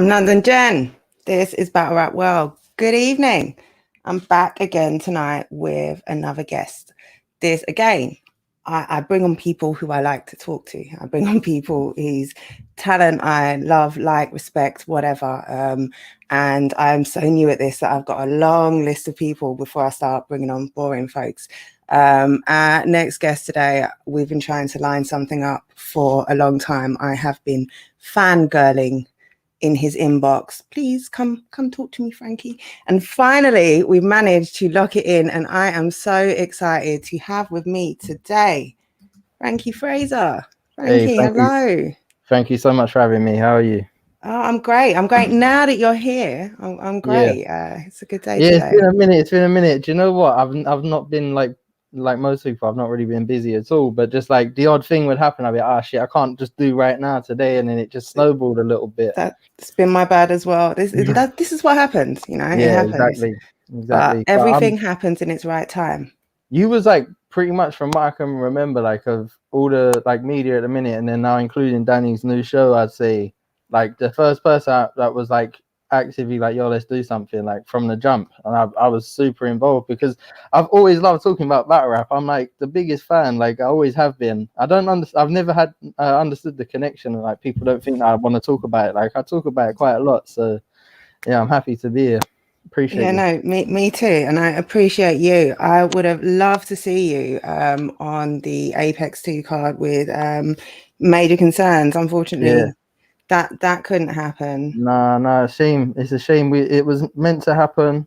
I'm London Jen. This is Battle Rap World. Good evening. I'm back again tonight with another guest. This again, I bring on people who I like to talk to. I bring on people whose talent I love, like, respect, whatever. And I'm so new at this that I've got a long list of people before I start bringing on boring folks. Our next guest today, we've been trying to line something up for a long time. I have been fangirling in his inbox. Please come talk to me, Frankie. And finally, we've managed to lock it in, and I am so excited to have with me today Frankie Fraser. Frankie, Hey, hello. thank you so much for having me. How are you? Oh, I'm great. I'm great now that you're here. I'm great. It's a good day Yeah, today. It's been a minute. Do you know what? I've not been like most people. I've not really been busy at all. But just like the odd thing would happen, I'd be shit, I can't just do right now today, and then it just snowballed a little bit. That's been my bad as well. This is what happens, you know. It happens. Exactly. But everything happens in its right time. You was like pretty much from what I can remember, like of all the like media at the minute, and then now including Danny's new show, I'd say like the first person that was like actively like, yo, let's do something, like from the jump. And I was super involved because I've always loved talking about battle rap. I'm like the biggest fan, like I always have been. I've never had understood the connection, and like people don't think that I want to talk about it. Like I talk about it quite a lot, so yeah, I'm happy to be here. Appreciate you. No, me too, and I appreciate you. I would have loved to see you on the Apex 2 card with Major Concerns. Unfortunately, that couldn't happen. No, shame. It's a shame. It was meant to happen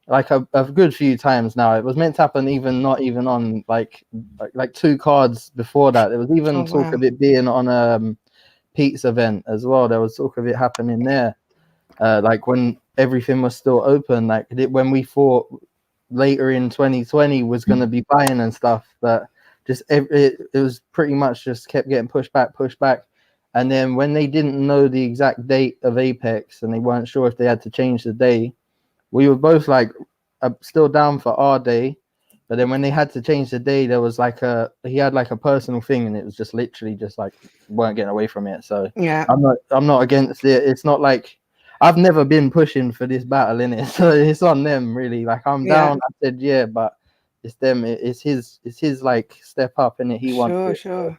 like a good few times now. It was meant to happen not even on like 2 cards before that. There was even talk of it being on Pete's event as well. There was talk of it happening there. Like when everything was still open, like when we thought later in 2020 was going to be buying and stuff, but just it was pretty much just kept getting pushed back. And then when they didn't know the exact date of Apex and they weren't sure if they had to change the day, we were both like still down for our day. But then when they had to change the day, there was like he had like a personal thing, and it was just literally just like weren't getting away from it. So yeah, I'm not against it. It's not like I've never been pushing for this battle in it, so it's on them really. Like I'm down. I said but it's them. It's his like step up, and he wants. Sure.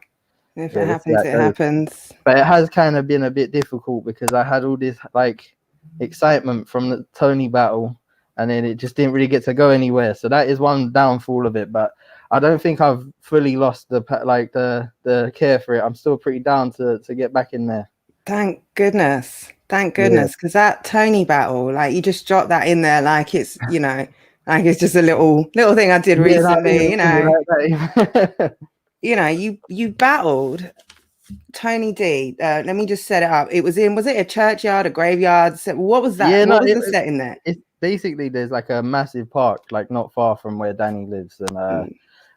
If it happens, it happens. But it has kind of been a bit difficult because I had all this like excitement from the Tony battle, and then it just didn't really get to go anywhere. So that is one downfall of it. But I don't think I've fully lost the care for it. I'm still pretty down to get back in there. Thank goodness, because that Tony battle, like you just dropped that in there, like it's like it's just a little thing I did recently, you battled Tony D. Let me just set it up. Was it a churchyard, a graveyard? What was that? What was the setting there? It's basically there's like a massive park, like not far from where Danny lives, and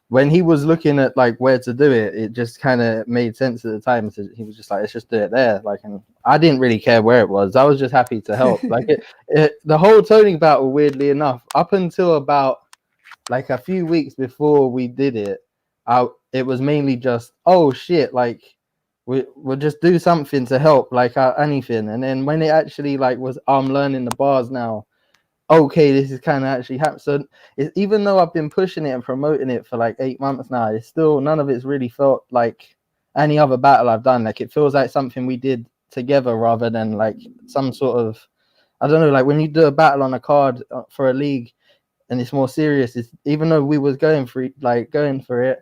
when he was looking at like where to do it, it just kind of made sense at the time. So he was just like, let's just do it there. Like, and I didn't really care where it was. I was just happy to help. Like the whole Tony battle, weirdly enough, up until about like a few weeks before we did it, it was mainly just, oh shit, like we'll just do something to help, like anything. And then when it actually like was, I'm learning the bars now. Okay, this is kind of actually happening. So even though I've been pushing it and promoting it for like 8 months now, it's still none of it's really felt like any other battle I've done. Like it feels like something we did together rather than like some sort of, I don't know, like when you do a battle on a card for a league and it's more serious, even though we was going for it,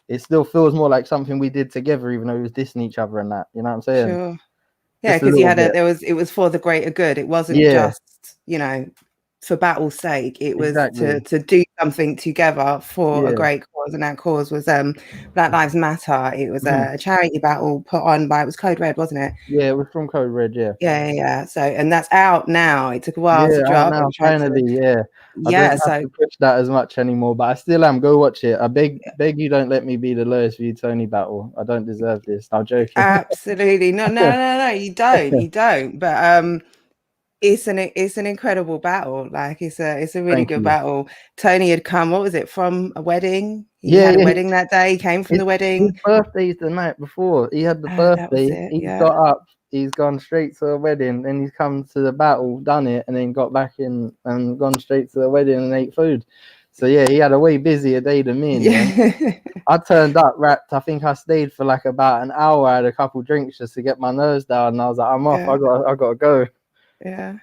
it still feels more like something we did together, even though we was dissing each other and that. You know what I'm saying? Sure. Yeah, because it was for the greater good. It wasn't just for battle's sake. It was to do something together for a great cause, and that cause was Black Lives Matter. It was a charity battle put on by, it was Code Red, wasn't it? Yeah, it was from Code Red. Yeah. So, and that's out now. It took a while to drop. Now, finally, I don't have to push that as much anymore, but I still am. Go watch it. I beg you, don't let me be the lowest view Tony battle. I don't deserve this. I'm joking. Absolutely, no. You don't. But it's an incredible battle. Like it's a really good battle. Tony had come, what was it, from a wedding? He had a wedding that day. He came from the wedding. His birthday's the night before. He had the birthday. He got up. he's gone straight to a wedding, and he's come to the battle, done it, and then got back in and gone straight to the wedding and ate food. So yeah, he had a way busier day than me in the end. Yeah. I turned up wrapped. I think I stayed for like about an hour. I had a couple drinks just to get my nerves down, and I was like, I'm off. Yeah. I got to go. Yeah.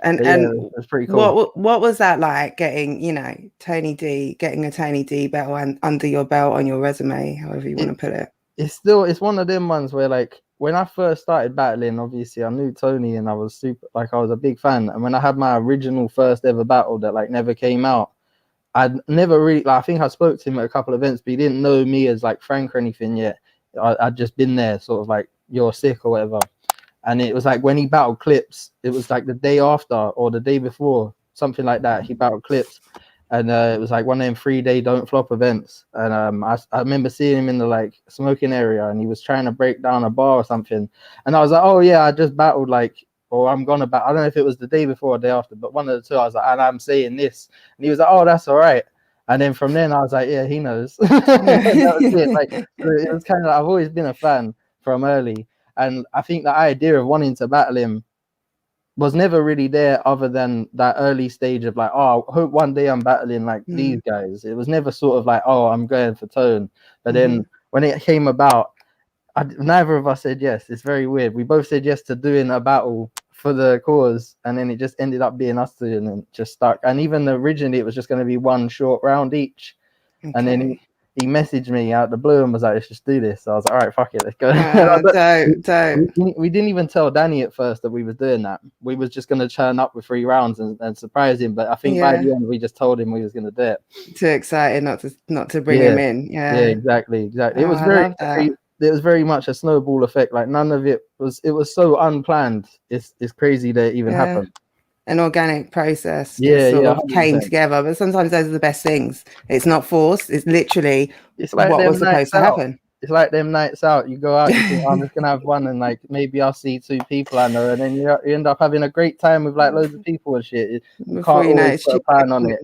But yeah, And it's pretty cool. what was that like getting, getting a Tony D belt under your belt on your resume, however you want to put it? It's one of them ones where like when I first started battling, obviously I knew Tony and I was I was a big fan. And when I had my original first ever battle that like never came out, I'd never really like, I think I spoke to him at a couple of events, but he didn't know me as like Frank or anything yet. I'd just been there, sort of like you're sick or whatever. And it was like when he battled Clips, it was like the day after or the day before, something like that. He battled Clips, and it was like one of them 3-day don't flop events. And I remember seeing him in the like smoking area, and he was trying to break down a bar or something. And I was like, oh yeah, I just battled like, or I'm gonna battle. I don't know if it was the day before or the day after, but one of the two. I was like, and I'm saying this, and he was like, oh, that's all right. And then from then I was like, yeah, he knows. That was it. Like it was kind of like, I've always been a fan from early. And I think the idea of wanting to battle him was never really there other than that early stage of like, oh, I hope one day I'm battling like these guys. It was never sort of like, oh, I'm going for Tone. But then when it came about, neither of us said yes. It's very weird. We both said yes to doing a battle for the cause, and then it just ended up being us two, and then just stuck. And even originally, it was just going to be one short round each. Okay. And then he messaged me out the blue and was like, let's just do this. So I was like, all right, fuck it, let's go. We didn't even tell Danny at first that we was doing that. We was just going to turn up with 3 rounds and surprise him. But I think by the end, we just told him we was going to do it. Too excited not to bring him in. Yeah, exactly. Oh, it was very much a snowball effect. Like none of it was so unplanned. It's crazy that it even happened. An organic process just sort of came together. But sometimes those are the best things. It's not forced. It's literally like what was supposed to happen. It's like them nights out. You go out, you think, I'm just gonna have one, and like maybe I'll see 2 people I know, and then you end up having a great time with like loads of people and shit. You can't always put a plan on it.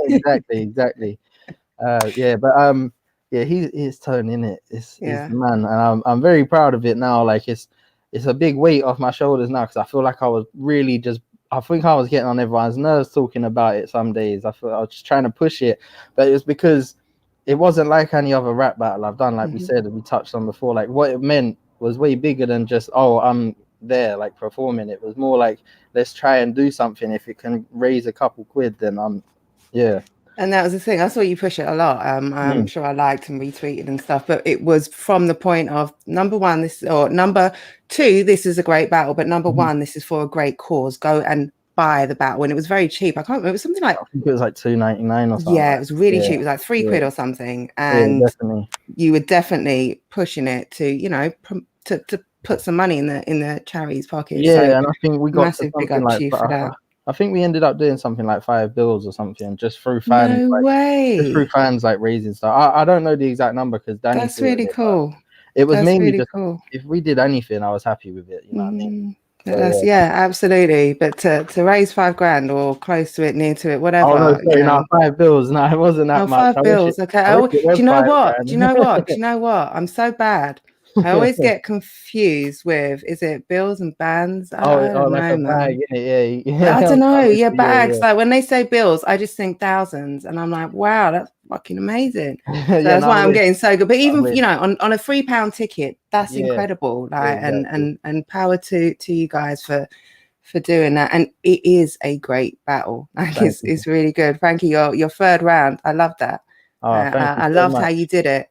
Exactly. He's Tone in it. It's the man, and I'm very proud of it now. Like it's a big weight off my shoulders now, because I feel like I was really I think I was getting on everyone's nerves talking about it some days. I feel I was just trying to push it, but it was because it wasn't like any other rap battle I've done. Like we said, we touched on before, like what it meant was way bigger than just, oh, I'm there like performing. It was more like, let's try and do something. If it can raise a couple quid, then And that was the thing. I saw you push it a lot. I'm sure I liked and retweeted and stuff, but it was from the point of number 1, number 2, this is a great battle, but number 1, this is for a great cause. Go and buy the battle. And it was very cheap. I can't remember. It was something like, I think it was like $2.99 or something. Yeah, it was really cheap. It was like 3 quid or something. And you were definitely pushing it to, to put some money in the charity's pocket. Yeah, so and I think we got massive big up to you for that. I think we ended up doing something like 5 bills or something, just through fans. No way. Just through fans like raising stuff. I don't know the exact number because Danny. That's really cool. It was mainly just cool. If we did anything, I was happy with it. You know what I mean? So, absolutely. But to raise $5,000 or close to it, near to it, whatever. Oh no, sorry, not 5 bills. No, it wasn't that much. 5 bills. Okay. Do you know what? Do you know what? I'm so bad. I always get confused with, is it bills and bands? I don't know, a bag, yeah. I don't know. Bags. Like when they say bills, I just think thousands, and I'm like, wow, that's fucking amazing. So that's why I'm getting so good. But even on a £3 ticket, that's incredible. Like and power to you guys for doing that. And it is a great battle. Like it's really good. Frankie, your 3rd round, I love that. I loved how you did it.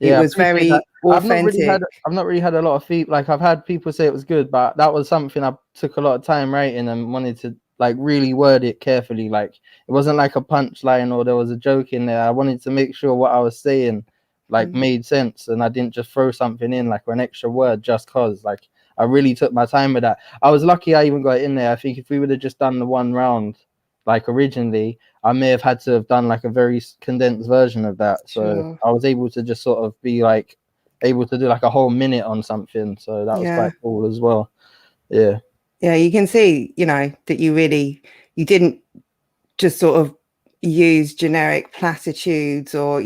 It was very authentic. I've not really had a lot of feedback. Like I've had people say it was good, but that was something I took a lot of time writing and wanted to like really word it carefully. Like it wasn't like a punchline or there was a joke in there. I wanted to make sure what I was saying like made sense, and I didn't just throw something in like an extra word just cause. Like I really took my time with that. I was lucky I even got it in there. I think if we would have just done the 1 round like originally, I may have had to have done like a very condensed version of that. So I was able to just sort of be like able to do like a whole minute on something. So that was quite cool as well. Yeah, you can see that you didn't just sort of use generic platitudes or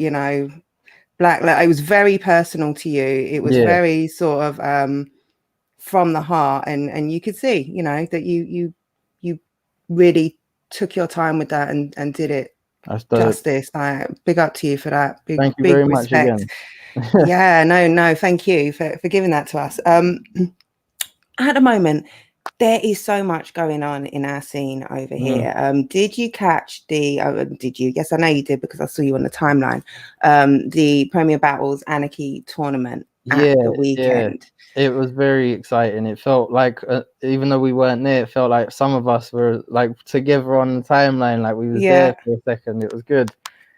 Black. It was very personal to you. It was Yeah, very sort of from the heart, and you could see, that you really took your time with that and did it that's dope. justice. Like, big up to you for that. Big Thank you big very much respect. again. Yeah, no, thank you for giving that to us. At the moment, there is so much going on in our scene over Mm. here. Did you catch the? Did you? Yes, I know you did because I saw you on the timeline. The Premier Battles Anarchy tournament at Yeah, the yeah. weekend. It was very exciting. It felt like, even though we weren't there, it felt like some of us were like together on the timeline, like we was Yeah, there for a second. It was good.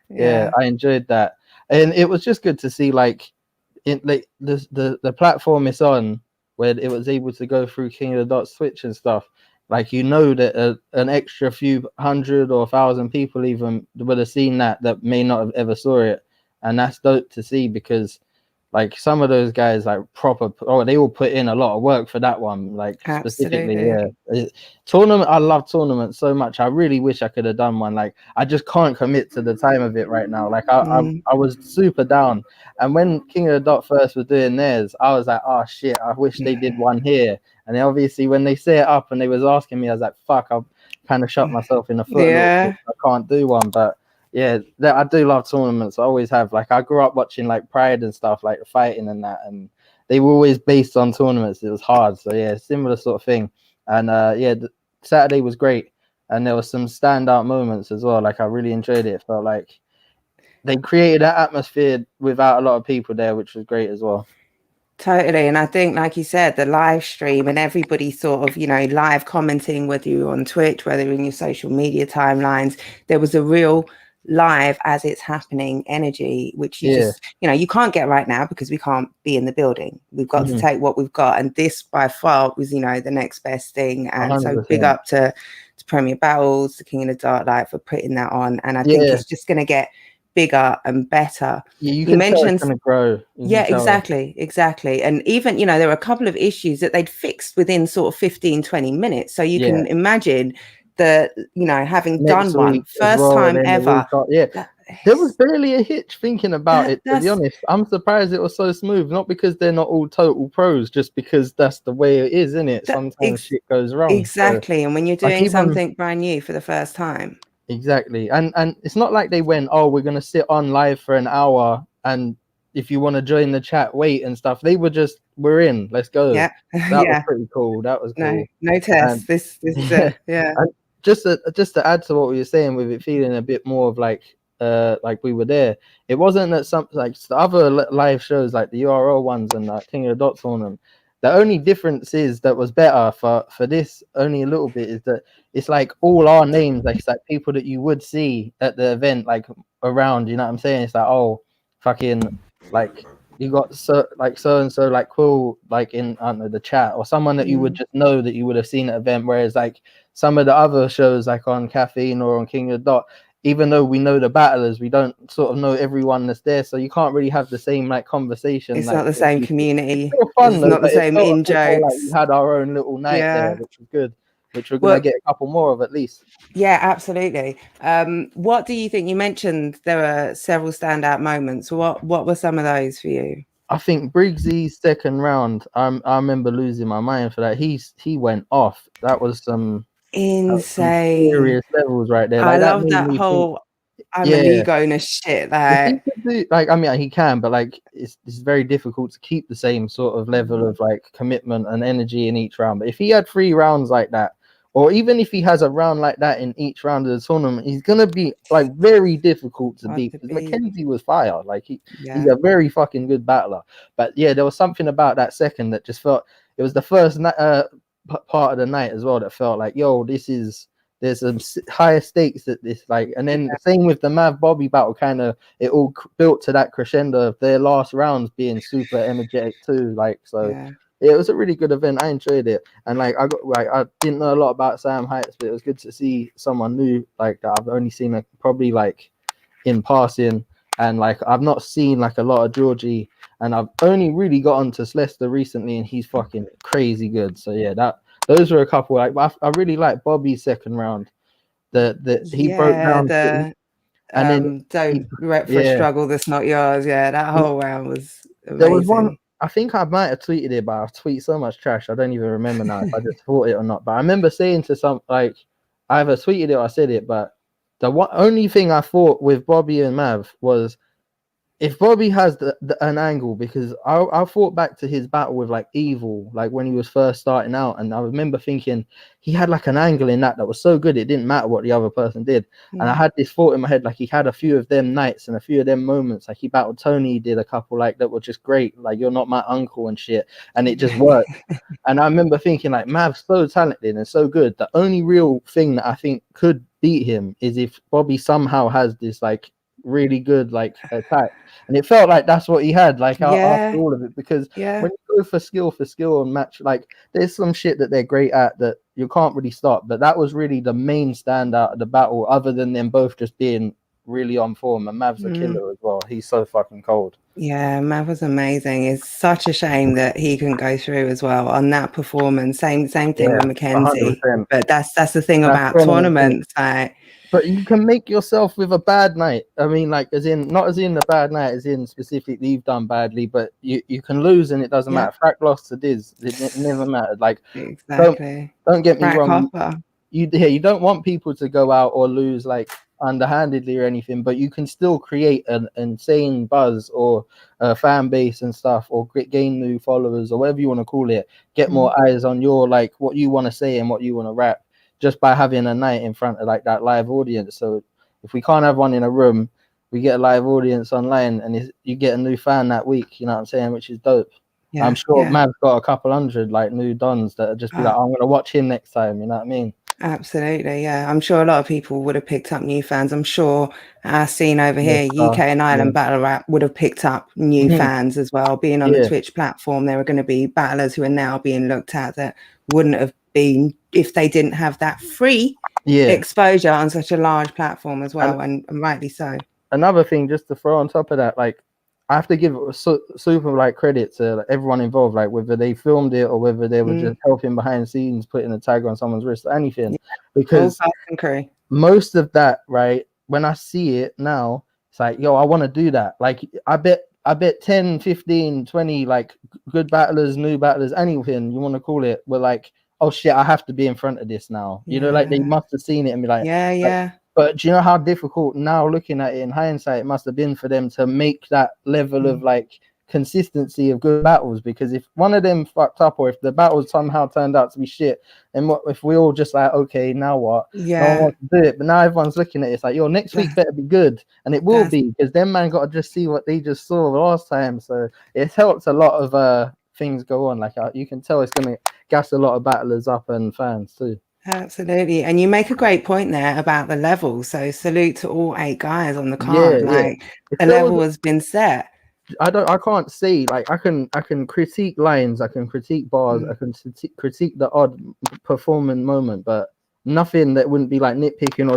Yeah, yeah, I enjoyed that, and it was just good to see like like the platform it's on, where it was able to go through King of the Dot Switch and stuff. Like, that an extra few hundred or thousand people even would have seen that may not have ever saw it, and that's dope to see because like some of those guys, like proper, they all put in a lot of work for that one. Like specifically, absolutely. yeah. Tournament, I love tournaments so much. I really wish I could have done one. Like I just can't commit to the time of it right now. Like Mm, I was super down, and when King of the Dot first was doing theirs, I was like, oh shit, I wish they did one here. And then obviously when they set it up and they was asking me, I was like, fuck, I've kind of shot myself in the foot a little bit. yeah, I can't do one, but yeah, I do love tournaments. I always have. Like I grew up watching like Pride and stuff, like fighting and that, and they were always based on tournaments. It was hard, so yeah, similar sort of thing. And yeah, Saturday was great, and there was some standout moments as well. Like I really enjoyed it. It felt like they created that atmosphere without a lot of people there, which was great as well. totally. And I think, like you said, the live stream and everybody sort of, live commenting, whether you're on Twitch, whether in your social media timelines, there was a real live as it's happening energy, which you Yeah, just, you can't get right now because we can't be in the building. We've got to take what we've got. And this by far was, the next best thing. And so big 100%. up to Premier Battles, the King of the Dark Light for putting that on. And I think Yeah, it's just going to get bigger and better. yeah, you You can tell it's mentioned, gonna grow. You yeah, can tell. exactly. And even, there were a couple of issues that they'd fixed within sort of 15, 20 minutes. So you Yeah. can imagine that, having Next done one, week as first well, and time then the week ever, after. Yeah, that, there was barely a hitch thinking about it, to be that's, honest. I'm surprised it was so smooth, not because they're not all total pros, just because that's the way it is, isn't it? that Sometimes shit goes wrong. So exactly. And when you're like doing even something brand new for the first time, exactly, and it's not like they went, oh, we're gonna sit on live for an hour, and if you want to join the chat, wait and stuff. They were just, we're in, let's go. yeah, That was yeah, pretty cool. That was no, cool. no And test. This is yeah, it. Yeah, and just to add to what we were saying, with it feeling a bit more of like we were there. It wasn't that some like the other live shows, like the URL ones and King of the Dots on them. The only difference is that was better for this only a little bit is that it's like all our names, like it's like people that you would see at the event, like around. You know what I'm saying? It's like, oh, fucking, like you got so and so, like Quill, like in, I don't know, the chat, or someone that you would just know that you would have seen at event. Whereas like some of the other shows, like on Caffeine or on King of the Dot, even though we know the battlers, we don't sort of know everyone that's there, so you can't really have the same like conversation. it's not Like the with same people. It's community. still fun It's though, not the but it same felt a in bit more like we jokes. had our own little night there, Yeah. which was good, which we're gonna Well, get a couple more of at least. yeah, absolutely. What do you think? You mentioned there were several standout moments. What were some of those for you? I think Briggsy's second round, I remember losing my mind for that. He went off. That was some Insane. serious levels right there. I Like that love made that me think, whole I'm an yeah, ego and shit. if he Like, could do, like, I mean, he can, but like it's very difficult to keep the same sort of level of like commitment and energy in each round. But if he had 3 rounds like that, or even if he has a round like that in each round of the tournament, he's gonna be like very difficult to hard beat to because beat. Mackenzie was fire. Like he's Yeah. a very fucking good battler. But yeah, there was something about that second that just felt, it was the first part of the night as well that felt like, yo, there's some higher stakes at this, like, and then the same with the Mav Bobby battle, kind of it all built to that crescendo of their last rounds being super energetic too, like, so Yeah. yeah, it was a really good event. I enjoyed it, and like I didn't know a lot about Sam Heights, but it was good to see someone new like that. I've only seen probably like in passing, and like I've not seen like a lot of Georgie, and I've only really got onto Slester recently, and he's fucking crazy good. So yeah, those were a couple. Like I really like Bobby's second round. He broke Yeah. down. And then Don't rep for a yeah, struggle that's not yours. Yeah, that whole round was there was one. amazing. I think I might have tweeted it, but I tweet so much trash I don't even remember now if I just thought it or not. But I remember saying to some like I either tweeted it or I said it. But the only thing I thought with Bobby and Mav was if Bobby has an angle, because I thought back to his battle with like Evil, like when he was first starting out, and I remember thinking he had like an angle in that was so good it didn't matter what the other person did. And I had this thought in my head, like he had a few of them nights and a few of them moments, like he battled Tony, he did a couple like that were just great, like you're not my uncle and shit, and it just worked. And I remember thinking like Mav's so talented and so good. The only real thing that I think could beat him is if Bobby somehow has this like really good like attack, and it felt like that's what he had like after Yeah, all of it, because yeah. when you go for skill and match, like there's some shit that they're great at that you can't really stop, but that was really the main standout of the battle, other than them both just being really on form. And Mav's a killer as well. He's so fucking cold. Yeah, Mav was amazing. It's such a shame that he couldn't go through as well on that performance. Same thing Yeah, with Mackenzie. 100%. But that's the thing That's about tournament thing. tournaments. Like, But you can make yourself with a bad night. I mean, like, as in, not as in a bad night, as in specifically you've done badly, but you can lose and it doesn't yeah, matter. Frack lost to Diz. It never mattered. Like, exactly. don't get me Crack wrong. Hopper. You don't want people to go out or lose like underhandedly or anything, but you can still create an insane buzz or a fan base and stuff, or gain new followers or whatever you want to call it. Get more eyes on your like what you want to say and what you want to rap, just by having a night in front of like that live audience. So if we can't have one in a room, we get a live audience online, and you get a new fan that week. You know what I'm saying? Which is dope. I'm Yeah, sure yeah. Mav's got a couple hundred like new dons that just be like, I'm gonna watch him next time. You know what I mean? Absolutely, yeah. I'm sure a lot of people would have picked up new fans. I'm sure our scene over Yeah, here, UK and Ireland battle rap, would have picked up new fans as well. Being on the Twitch platform, there are going to be battlers who are now being looked at that wouldn't have been if they didn't have that free exposure on such a large platform as well, and rightly so. Another thing, just to throw on top of that, like I have to give super like credit to like, everyone involved, like whether they filmed it or whether they were just helping behind the scenes, putting a tag on someone's wrist, or anything, because most of that, right, when I see it now, it's like, yo, I want to do that. Like I bet 10, 15, 20 like good battlers, new battlers, anything you want to call it, were like, oh shit, I have to be in front of this now. You know, like they must have seen it and be like, yeah. But do you know how difficult now, looking at it in hindsight, it must have been for them to make that level of like consistency of good battles? Because if one of them fucked up, or if the battle somehow turned out to be shit, and what if we all just like, okay, now what? Yeah. No one wants to do it, but now everyone's looking at it, it's like, yo, next week better be good, and it will be, because them man got to just see what they just saw last time. So it's helped a lot of things go on. Like you can tell it's gonna gas a lot of battlers up and fans too. Absolutely. And you make a great point there about the level. So salute to all 8 guys on the card. Like the level has been set. I can't say, like, I can critique lines, I can critique bars, I can critique the odd performing moment, but nothing that wouldn't be like nitpicking or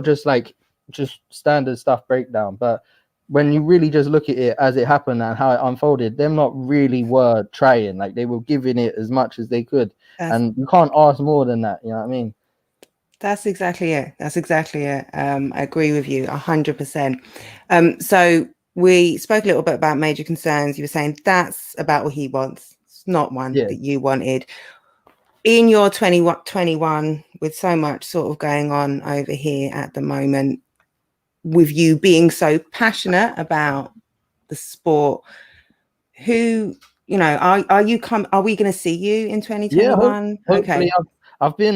just standard stuff breakdown. But when you really just look at it as it happened and how it unfolded, them not really were trying, like they were giving it as much as they could. And you can't ask more than that, you know what I mean? That's exactly it. I agree with you 100%. So we spoke a little bit about major concerns. You were saying that's about what he wants. It's not one that you wanted. In your 2021, with so much sort of going on over here at the moment, with you being so passionate about the sport, who, you know, are we going to see you in 2021? Hopefully. I've been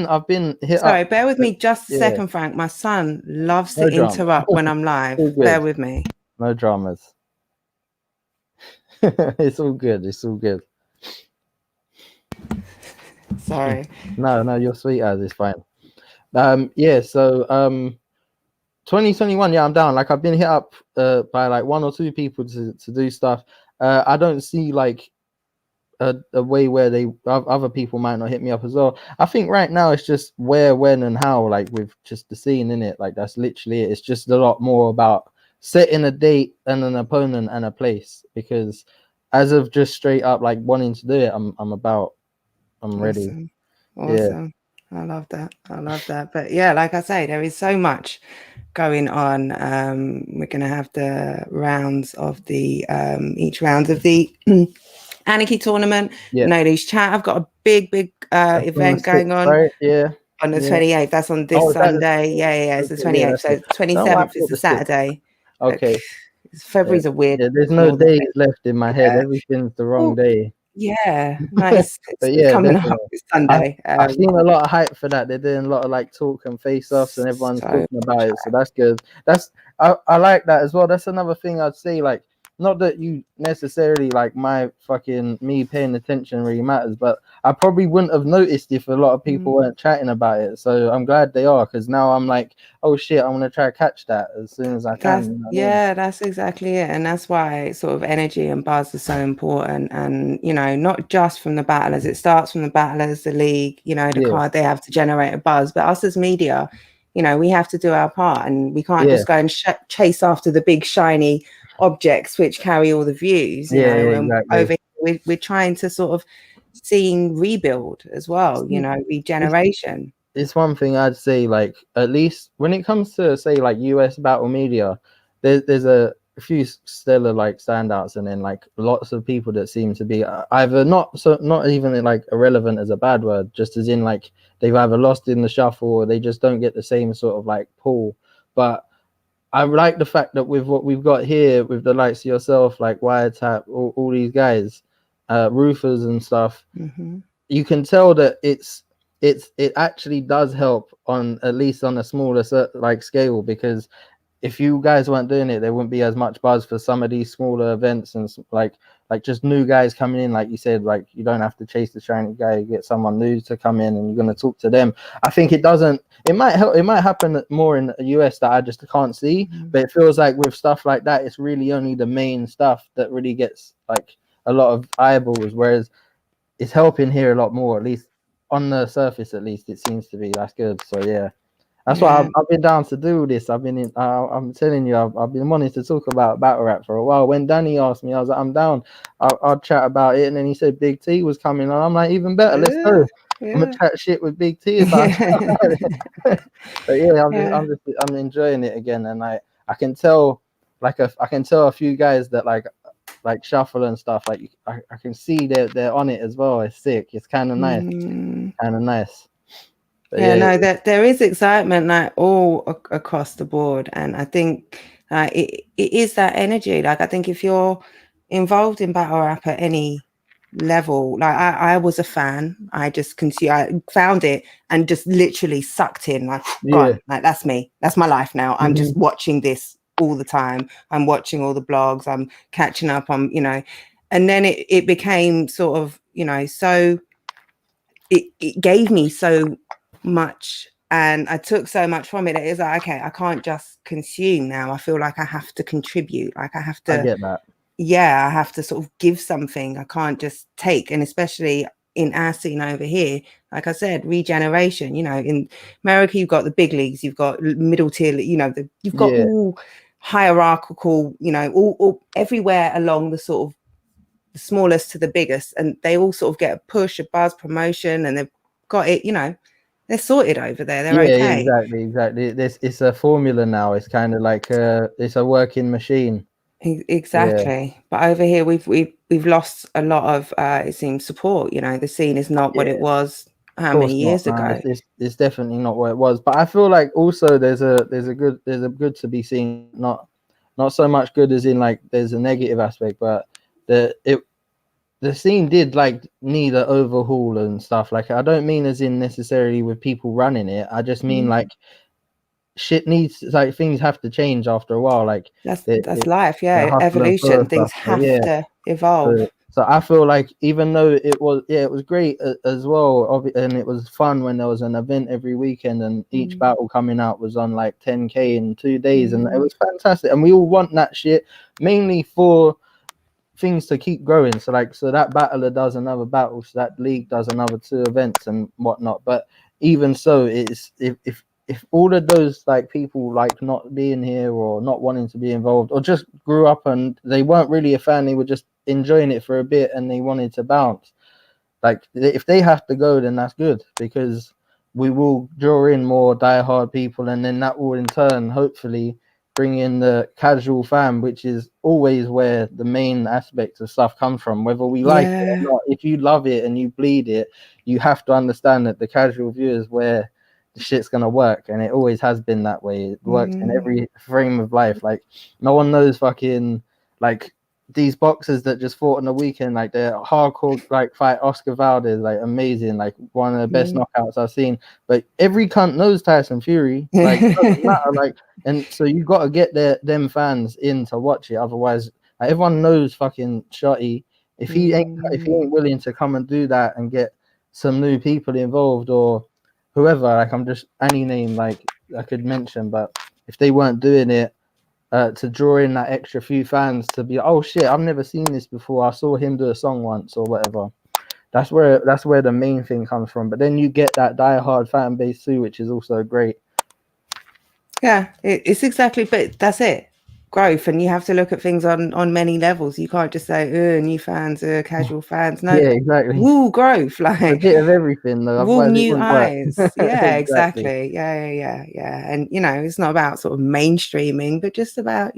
hit up. Sorry, bear with me just a second, Frank. My son loves to interrupt when I'm live. Bear with me. No dramas. It's all good. Sorry. No, you're sweet as, it's fine. So 2021, I'm down. Like I've been hit up by like 1 or 2 people to do stuff. I don't see like a way where other people might not hit me up as well. I think right now it's just where, when, and how, like with just the scene in it. Like that's literally it. It's just a lot more about setting a date and an opponent and a place, because as of just straight up like wanting to do it, I'm ready. Awesome. I love that. I love that. But yeah, like I say, there is so much going on. We're going to have the rounds of the each round of the Anarchy tournament. Yeah, Nobody's chat. I've got a big that's on the event going 6th, on right? Yeah, the yeah. 28th. That's on this Oh, is that the Sunday. 28th? Yeah, it's the Okay, yeah, 28th. that's So good. No, I 27th is thought the the 6th. Saturday. Okay, yeah, February's a weird yeah. There's no northern days thing. left in my head. Yeah. Everything's the wrong Oh, day. yeah. No, it's, it's, But it's yeah, coming up definitely. this I Sunday. I've seen a lot of hype for that. They're doing a lot of like talk and face offs, and everyone's So talking about it. So that's good. I like that as well. That's another thing I'd say. Like, not that you necessarily like my fucking me paying attention really matters, but I probably wouldn't have noticed if a lot of people weren't chatting about it. So I'm glad they are, because now I'm like, oh shit, I'm gonna try to catch that as soon as I can. You know what I mean? that's exactly it. And that's why sort of energy and buzz are so important. And, not just from the battlers, it starts from the battlers, the league, the Yeah, card they have to generate a buzz. But us as media, we have to do our part, and we can't yeah, just go and chase after the big shiny objects which carry all the views, yeah, yeah, and exactly. over here, we're trying to sort of seeing rebuild as well, regeneration. It's one thing I'd say, like, at least when it comes to say like US battle media, there's a few stellar like standouts, and then like lots of people that seem to be either not even like irrelevant as a bad word, just as in like they've either lost in the shuffle or they just don't get the same sort of like pull. But I like the fact that with what we've got here, with the likes of yourself, like Wiretap, all these guys, roofers and stuff, Mm-hmm. you can tell that it actually does help on at least on a smaller like scale, because if you guys weren't doing it, there wouldn't be as much buzz for some of these smaller events, and like just new guys coming in. Like you said, like you don't have to chase the shiny guy, you get someone new to come in and you're going to talk to them. I think it might help, it might happen more in the US that I just can't see, but it feels like with stuff like that, it's really only the main stuff that really gets like a lot of eyeballs, whereas it's helping here a lot more, at least on the surface. At least it seems to be. That's good. So yeah, that's why Yeah. I've been down to do this. I've been in. I'm telling you, I've been wanting to talk about battle rap for a while. When Danny asked me, I was like, I'm down. I'll chat about it, and then he said Big T was coming on. I'm like, even better. Let's go. I'm gonna Yeah. chat shit with Big T about it. But yeah, Yeah. I'm enjoying it again, and I can tell, I can tell a few guys that like shuffle and stuff, like I can see they're on it as well. It's sick. It's kind of nice. Mm. Kind of nice. But Yeah, yeah, no, there is excitement like all across the board, and I think it is that energy. Like I think if you're involved in battle rap at any level, like I was a fan. I just I found it and just literally sucked in, like yeah, gone. Like that's me. That's my life now. I'm just watching this all the time. I'm watching all the blogs. I'm catching up on, and then it became sort of, so it gave me so much, and I took so much from it. It is like, okay, I can't just consume now. I feel like I have to contribute. Like I have I to, get that. yeah, I have to sort of give something. I can't just take. And especially in our scene over here, like I said, regeneration. In America, you've got the big leagues, you've got middle tier, you've got Yeah, all hierarchical, all everywhere along the sort of the smallest to the biggest, and they all sort of get a push, a buzz, promotion, and they've got it, they're sorted over there. They're yeah, okay. exactly. This it's a formula now. It's kind of like it's a working machine. Yeah, Exactly. But over here we've lost a lot of it seems support. The scene is not what yeah. it was Of how course many not. years No, ago. it's definitely not what it was. But I feel like also there's a good to be seen. Not so much good as in like there's a negative aspect, but the scene did like need an overhaul and stuff. Like I don't mean as in necessarily with people running it. I just mean like shit needs, like things have to change after a while. Like That's the life. the Yeah, hustle and flow evolution. stuff. Things So have yeah. to evolve. So I feel like even though it was great as well, and it was fun when there was an event every weekend, and each battle coming out was on like 10K in 2 days, and it was fantastic. And we all want that shit mainly for things to keep growing. So that battler does another battle, so that league does another 2 events and whatnot. But even so, it's if all of those like people like not being here or not wanting to be involved, or just grew up and they weren't really a fan, they were just enjoying it for a bit and they wanted to bounce, like if they have to go, then that's good, because we will draw in more diehard people, and then that will in turn hopefully bring in the casual fan, which is always where the main aspects of stuff come from, whether we like it or Yeah. not. If you love it and you bleed it, you have to understand that the casual view is where the shit's gonna work, and it always has been that way. It works in Mm, every frame of life. Like no one knows fucking like these boxers that just fought on the weekend, like they're hardcore like fight Oscar Valdez, like amazing, like one of the best mm. knockouts I've seen. But every cunt knows Tyson Fury. Like it doesn't matter. Like, and so you got to get them fans in to watch it. Otherwise, like, everyone knows fucking Shotty. If he ain't Mm, willing to come and do that and get some new people involved or whoever, like I'm just any name like I could mention, but if they weren't doing it to draw in that extra few fans to be, oh shit, I've never seen this before. I saw him do a song once or whatever. That's where the main thing comes from. But then you get that diehard fan base too, which is also great. yeah, it's exactly, but that's it. Growth, and you have to look at things on many levels. You can't just say, "Oh, new fans, casual fans." No, Yeah, exactly. woo growth, It's a like bit of everything though, woo otherwise it new wouldn't work. eyes. Yeah, Exactly. exactly. Yeah. And it's not about sort of mainstreaming, but just about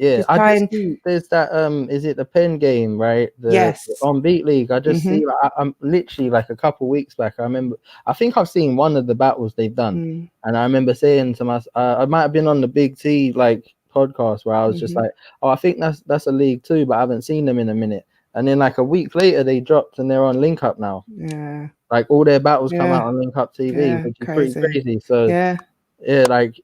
Yeah, just I try just and see there's that is it the pen game, right? The yes. on Beat League. I just Mm-hmm. see like I'm literally like a couple weeks back. I think I've seen one of the battles they've done, Mm, and I remember saying to myself, I might have been on the Big T like podcast where I was just mm-hmm. like, oh, I think that's a league too, but I haven't seen them in a minute. And then like a week later, they dropped and they're on Link Up now. Yeah, Like all their battles come out yeah, on Link Up TV, yeah. which is pretty Crazy. crazy. So Yeah. yeah, like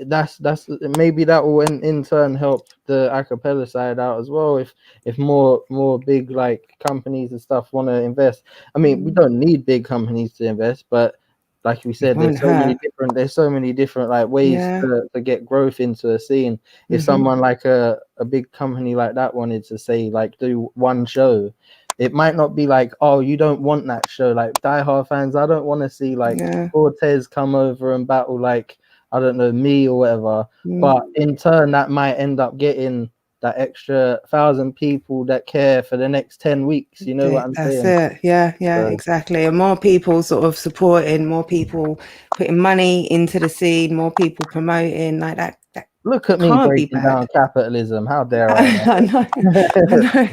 that's maybe that will in turn help the acapella side out as well if more big like companies and stuff want to invest. I mean, we Mm. don't need big companies to invest, but like we It said, won't hurt. there's so many different like ways Yeah. to get growth into a scene. If Mm-hmm. someone like a big company like that wanted to say like do one show, it might not be like, oh, you don't want that show. Like diehard fans, I don't want to see like Yeah. Cortez come over and battle like I don't know, me or whatever. Mm. But in turn, that might end up getting that extra 1,000 people that care for the next 10 weeks. You know what I'm That's saying? it. Yeah, So exactly. And more people sort of supporting, more people putting money into the scene, more people promoting like that. That look at me can't be breaking down bad. capitalism. How dare I? I know,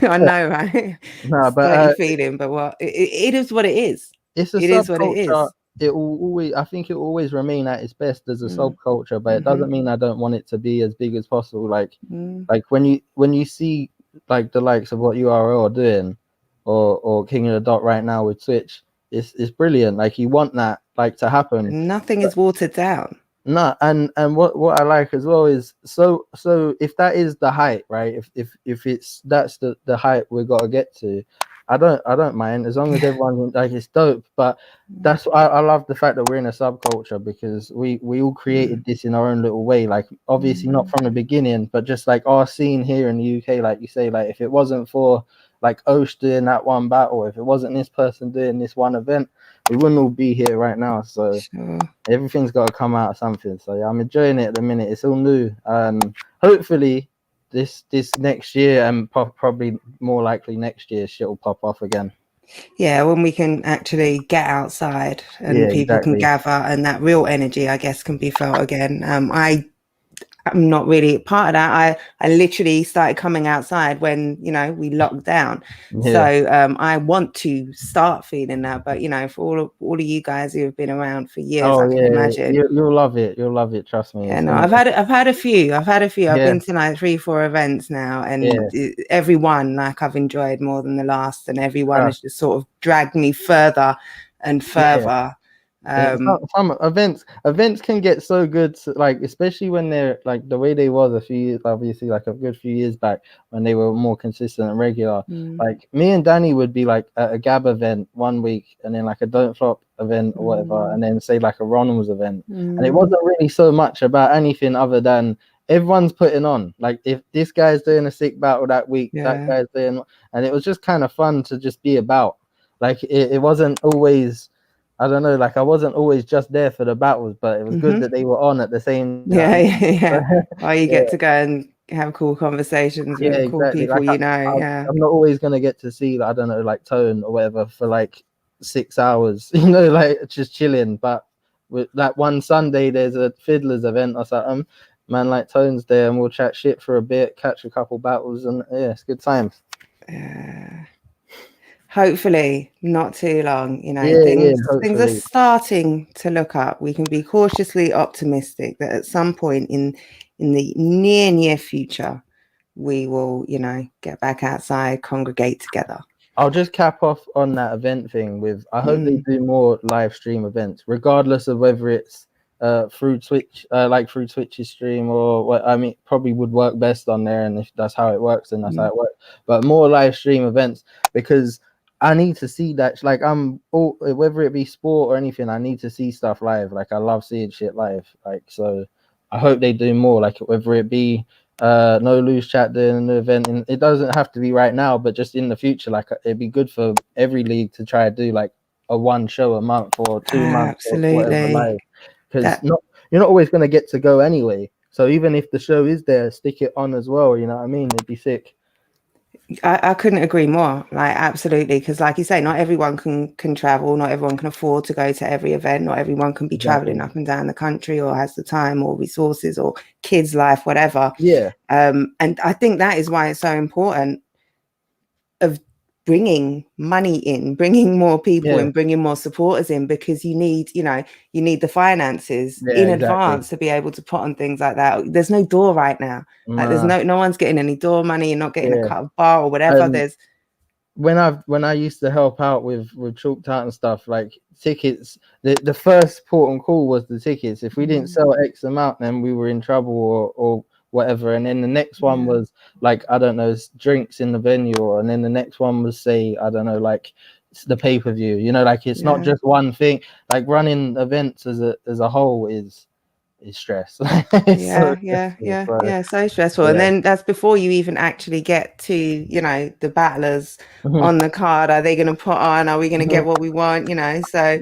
I know, right? No, but Slightly feeling, but what it is what it is. it's a It is what it subculture. is. It will always, I think, it will always remain at its best as a Mm. subculture, but it Mm-hmm. doesn't mean I don't want it to be as big as possible. Mm. Like when you see like the likes of what URL are doing, or King of the Dot right now with Twitch, it's brilliant. Like you want that like to happen. Nothing is watered down. No, and what I like as well is so if that is the height, right? If it's that's the height we got to get to, I don't mind as long as everyone like it's dope. But that's I love the fact that we're in a subculture because we all Mm. created this in our own little way. Like obviously not Mm. from the beginning, but just like our scene here in the UK, like you say, like if it wasn't for like Osh doing that one battle, if it wasn't this person doing this one event, we wouldn't all be here right now. So Sure. everything's got to come out of something. So yeah, I'm enjoying it at the minute. It's all new, and hopefully this next year and probably more likely next year, shit will pop off again. Yeah, when we can actually get outside Yeah, and people can exactly. gather and that real energy, I guess, can be felt again. I'm not really part of that. I literally started coming outside when we locked down. Yeah. So I want to start feeling that. But for all of you guys who have been around for years, I Oh can yeah, imagine. you'll love it. You'll love it. Trust me. Yeah, It's no, gonna. I've had a few. I've Yeah, been to like 3-4 events now, and yeah, every one like I've enjoyed more than the last, and everyone trust. has just sort of dragged me further and Yeah. further. Yeah, some events can get so good, like especially when they're like the way they was a few years, obviously like a good few years back when they were more consistent and regular. Mm, Like me and Danny would be like at a Gab event one week, and then like a Don't Flop event or whatever, mm, and then say like a Ronald's event, and it mm, wasn't really so much about anything other than everyone's putting on. Like if this guy's doing a sick battle that week, that yeah. guy's doing, and it was just kind of fun to just be about. Like it wasn't always. I don't know, like I wasn't always just there for the battles, but it was good Mm-hmm. that they were on at the same Yeah, time. yeah. Oh, you Yeah, get to go and have cool conversations yeah, with cool exactly. people, Like you know. Yeah. I'm not always gonna get to see, I don't know, like Tone or whatever for like 6 hours, you know, like just chilling. But with that one Sunday, there's a fiddlers event or something. Man like Tone's there, and we'll chat shit for a bit, catch a couple battles, and yeah, it's good times. Hopefully not too long, you know, Yeah, things are hopefully. starting to look up. We can be cautiously optimistic that at some point in the near future we will, you know, get back outside, congregate together. I'll just cap off on that event thing with I hope they do more live stream events, regardless of whether it's through Twitch, like through Twitch's stream or what. I mean, probably would work best on there, and if that's how it works, then that's how it works. But more live stream events, because I need to see that. Like whether it be sport or anything, I need to see stuff live. Like I love seeing shit live. Like so, I hope they do more. Like whether it be no loose chat doing an event, and it doesn't have to be right now, but just in the future. Like it'd be good for every league to try to do like a one show a month or 2 months or whatever live, because you're not always going to get to go anyway. So even if the show is there, stick it on as well. You know what I mean? It'd be sick. I couldn't agree more. Like absolutely, because like you say, not everyone can travel, not everyone can afford to go to every event, not everyone can be traveling up and down the country or has the time or resources or kids' life, whatever. Yeah. And I think that is why it's so important of bringing money in, bringing more people in, bringing more supporters in, because you need the finances in advance to be able to put on things like that. There's no door right now. Like there's no one's getting any door money. You're not getting a cut of bar or whatever. There's when I used to help out with Chalked Out and stuff, like tickets, the first port and call was the tickets. If we didn't sell X amount, then we were in trouble or whatever. And then the next one was like, I don't know, drinks in the venue, and then the next one was, say, I don't know, like the pay-per-view, you know, like it's not just one thing. Like running events as a whole is stress. So stressful. And then that's before you even actually get to, you know, the battlers on the card. Are they going to put on? Are we going to get what we want? You know, so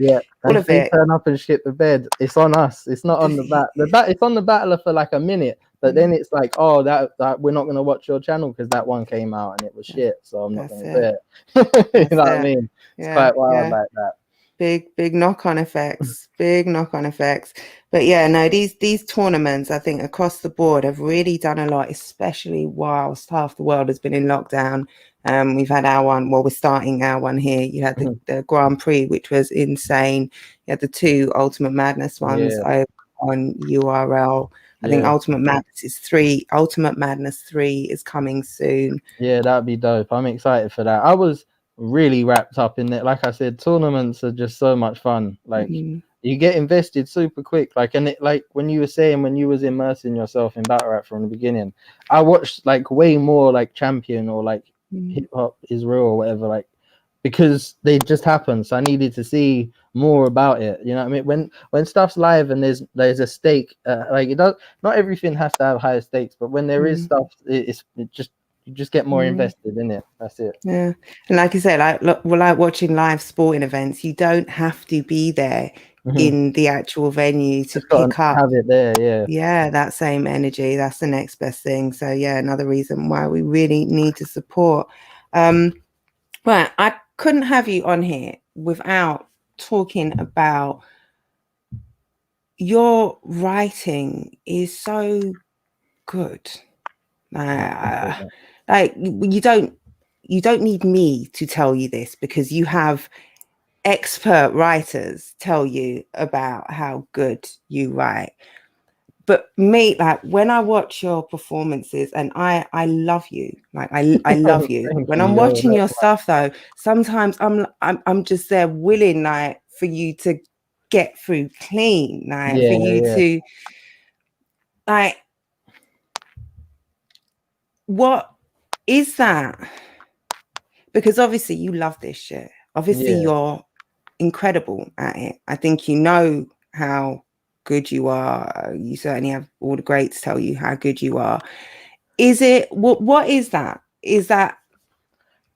all of it. Turn up and shit the bed, it's on us. It's not on the bat. It's on the battler for like a minute, but then it's like, oh, that we're not going to watch your channel because that one came out and it was shit, so I'm not going to do it. You know what I mean? It's quite wild like that. Big knock-on effects. But yeah, no, these tournaments, I think across the board, have really done a lot, especially whilst half the world has been in lockdown. We've had our one, well, we're starting our one here. You had the Grand Prix, which was insane. You had the 2 Ultimate Madness ones over on URL. I think Ultimate Madness 3 is coming soon. Yeah, that'd be dope. I'm excited for that. I was really wrapped up in it. Like I said, tournaments are just so much fun. Like you get invested super quick. Like, and it, like when you were saying, when you was immersing yourself in battle rap from the beginning, I watched like way more like Champion or like Hip Hop Israel or whatever, like, because they just happened. So I needed to see more about it. You know what I mean? When stuff's live and there's a stake, like it does. Not everything has to have higher stakes, but when there is stuff, you just get more invested in it. That's it. Yeah, and like you said, we're like watching live sporting events. You don't have to be there in the actual venue to pick up. Have it there, yeah, that same energy. That's the next best thing. So yeah, another reason why we really need to support. Right, I couldn't have you on here without talking about your writing is so good. Like you don't need me to tell you this, because you have expert writers tell you about how good you write. But me, like when I watch your performances, and I love you, like I love you. When I'm watching your stuff though, sometimes I'm just there willing, like, for you to get through clean, like for you to, like, what is that? Because obviously you love this shit. Obviously you're incredible at it. I think you know how good you are. You certainly have all the greats tell you how good you are. Is it, what is that? Is that,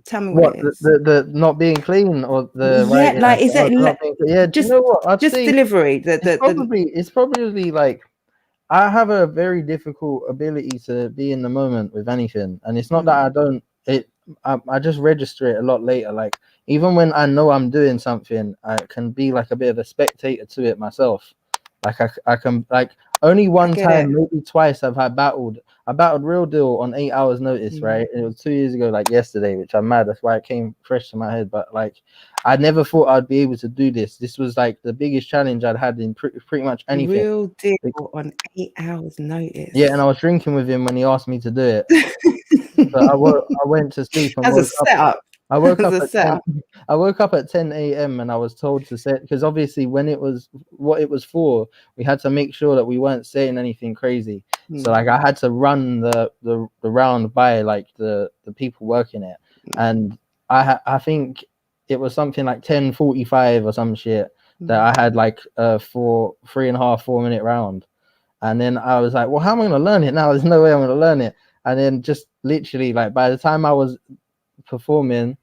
tell me what it is. The not being clean, or the writing, like, is it not being, just, you know what, I'd just say delivery. It's probably like, I have a very difficult ability to be in the moment with anything, and it's not that I don't. I just register it a lot later. Like even when I know I'm doing something, I can be like a bit of a spectator to it myself. Like I can like only I one get it. time, maybe twice, I battled Real Deal on 8 hours notice, Mm. right? It was 2 years ago, like yesterday, which I'm mad. That's why it came fresh to my head. But like, I never thought I'd be able to do this. This was like the biggest challenge I'd had in pretty much anything. Real deal Like, on 8 hours yeah, and notice. I was drinking with him when he asked me to do it. So I went to sleep and As a woke up. setup. I woke As up a at 10. setup. I woke up at 10 a.m. and I was told to set because obviously when it was what it was for, we had to make sure that we weren't saying anything crazy. So Mm. like I had to run the round by like the people working it, and I think it was something like 10:45 or some shit that Mm. I had like 3.5 4 minute round, and then I was like, well, how am I gonna learn it now? There's no way I'm gonna learn it. And then just literally like by the time I was performing,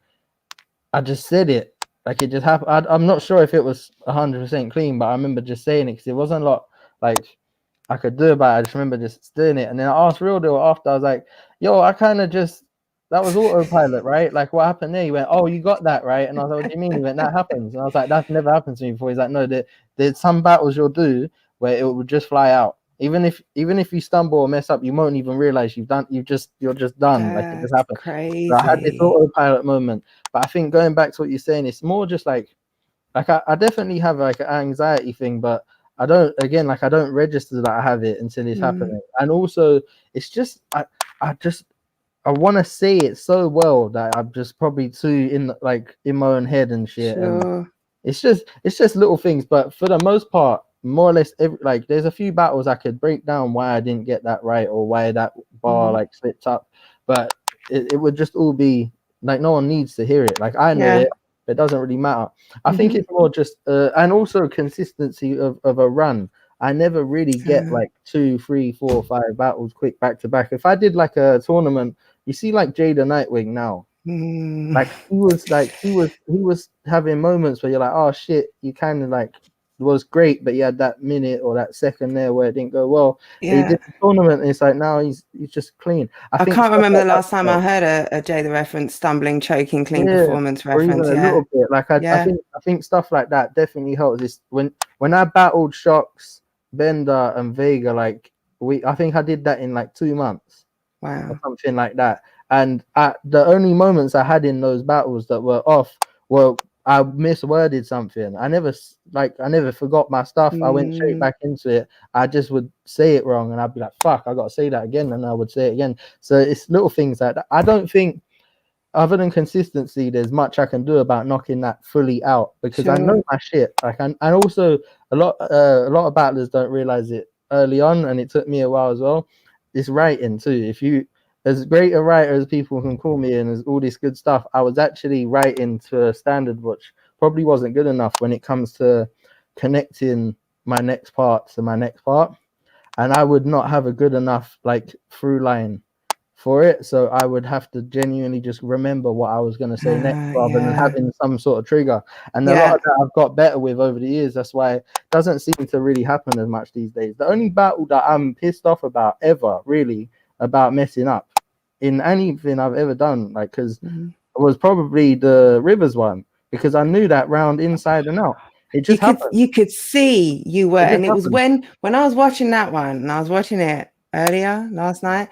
I just said it. Like it just happened. I'm not sure if it was 100% clean, but I remember just saying it because it wasn't a lot like I could do about it. I just remember just doing it. And then I asked Real Deal after, I was like, yo, I kind of just, that was autopilot, right? Like what happened there? He went, oh, you got that, right? And I was like, what do you mean? He went, that happens. And I was like, that's never happened to me before. He's like, no, there's some battles you'll do where it will just fly out. Even if you stumble or mess up, you won't even realize you're just done. Like it just That's happened. So I had this crazy. autopilot moment. But I think going back to what you're saying, it's more just like I definitely have like an anxiety thing, but I don't register that I have it until it's Mm. happening. And also it's just I just I want to say it so well that I'm just probably too in my own head and shit. And Sure. it's just little things, but for the most part, more or less, like there's a few battles I could break down why I didn't get that right or why that bar Mm. like slipped up, but it would just all be like no one needs to hear it. Like I know Yeah. it, it doesn't really matter. I think Hmm. it's more just and also consistency of a run. I never really get like 2 3 4 5 battles quick back to back. If I did like a tournament, you see like Jada Nightwing now, Mm. like he was having moments where you're like, oh shit, you kind of like was great, but he had that minute or that second there where it didn't go well. But he Yeah. did the tournament, and it's like now he's just clean. I I think can't stuff remember like the that, last time I like, heard a Jay the reference, stumbling, choking, clean yeah, performance or even reference. a Yeah. little bit. Like I Yeah. think stuff like that definitely helps. It's when I battled Shocks, Bender, and Vega, like I think I did that in like 2 months or Wow. something like that. And the only moments I had in those battles that were off were I misworded something. I never forgot my stuff. I went straight Mm. back into it. I just would say it wrong, and I'd be like, "Fuck, I gotta say that again," and I would say it again. So it's little things like that. I don't think, other than consistency, there's much I can do about knocking that fully out because I Sure. know my shit. Like, and also a lot of battlers don't realize it early on, and it took me a while as well. It's writing too. If you, as great a writer as people can call me and as all this good stuff, I was actually writing to a standard which probably wasn't good enough when it comes to connecting my next part to my next part, and I would not have a good enough like through line for it. So I would have to genuinely just remember what I was going to say next rather than Yeah. having some sort of trigger. And a lot Yeah. of that I've got better with over the years. That's why it doesn't seem to really happen as much these days. The only battle that I'm pissed off about ever, really, about messing up in anything I've ever done, like, because Mhm. it was probably the Rivers one, because I knew that round inside and out. It You just could happened. you could see you were, It just and it was happened. when I was watching that one, and I was watching it earlier last night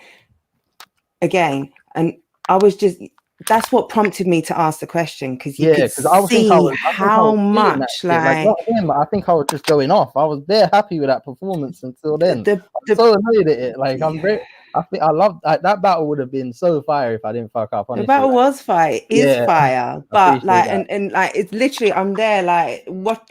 again, and I was just, that's what prompted me to ask the question, because you Yeah, could because I see think I how was feeling that much shit. Like like not him, but I think I was just going off. I was bare happy with that performance until then. I'm the so annoyed at it. Like I'm yeah. very. I think I love that battle would have been so fire if I didn't fuck up. The Honestly, battle like was fire, is yeah, fire, I but appreciate like, that. and like, it's literally, I'm there like, what,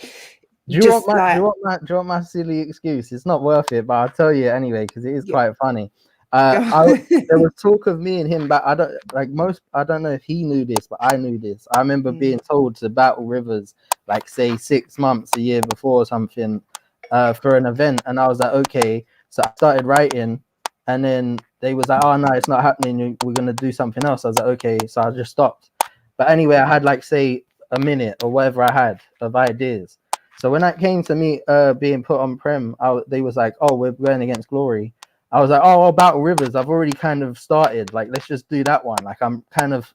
Do you want just my do you like, want my do you want my silly excuse? It's not worth it, but I'll tell you anyway because it is yeah, quite funny. go There was talk of me and him, but I don't know if he knew this, but I knew this. I remember Mm. being told to battle Rivers like say 6 months, a year before or something, for an event, and I was like, okay. So I started writing, and then they was like, oh no, it's not happening. We're gonna do something else. I was like, okay. So I just stopped. But anyway, I had like say a minute or whatever I had of ideas. So when that came to me being put on Prem, they was like, oh, we're going against Glory. I was like, oh, Battle Rivers, I've already kind of started. Like, let's just do that one. Like, I'm kind of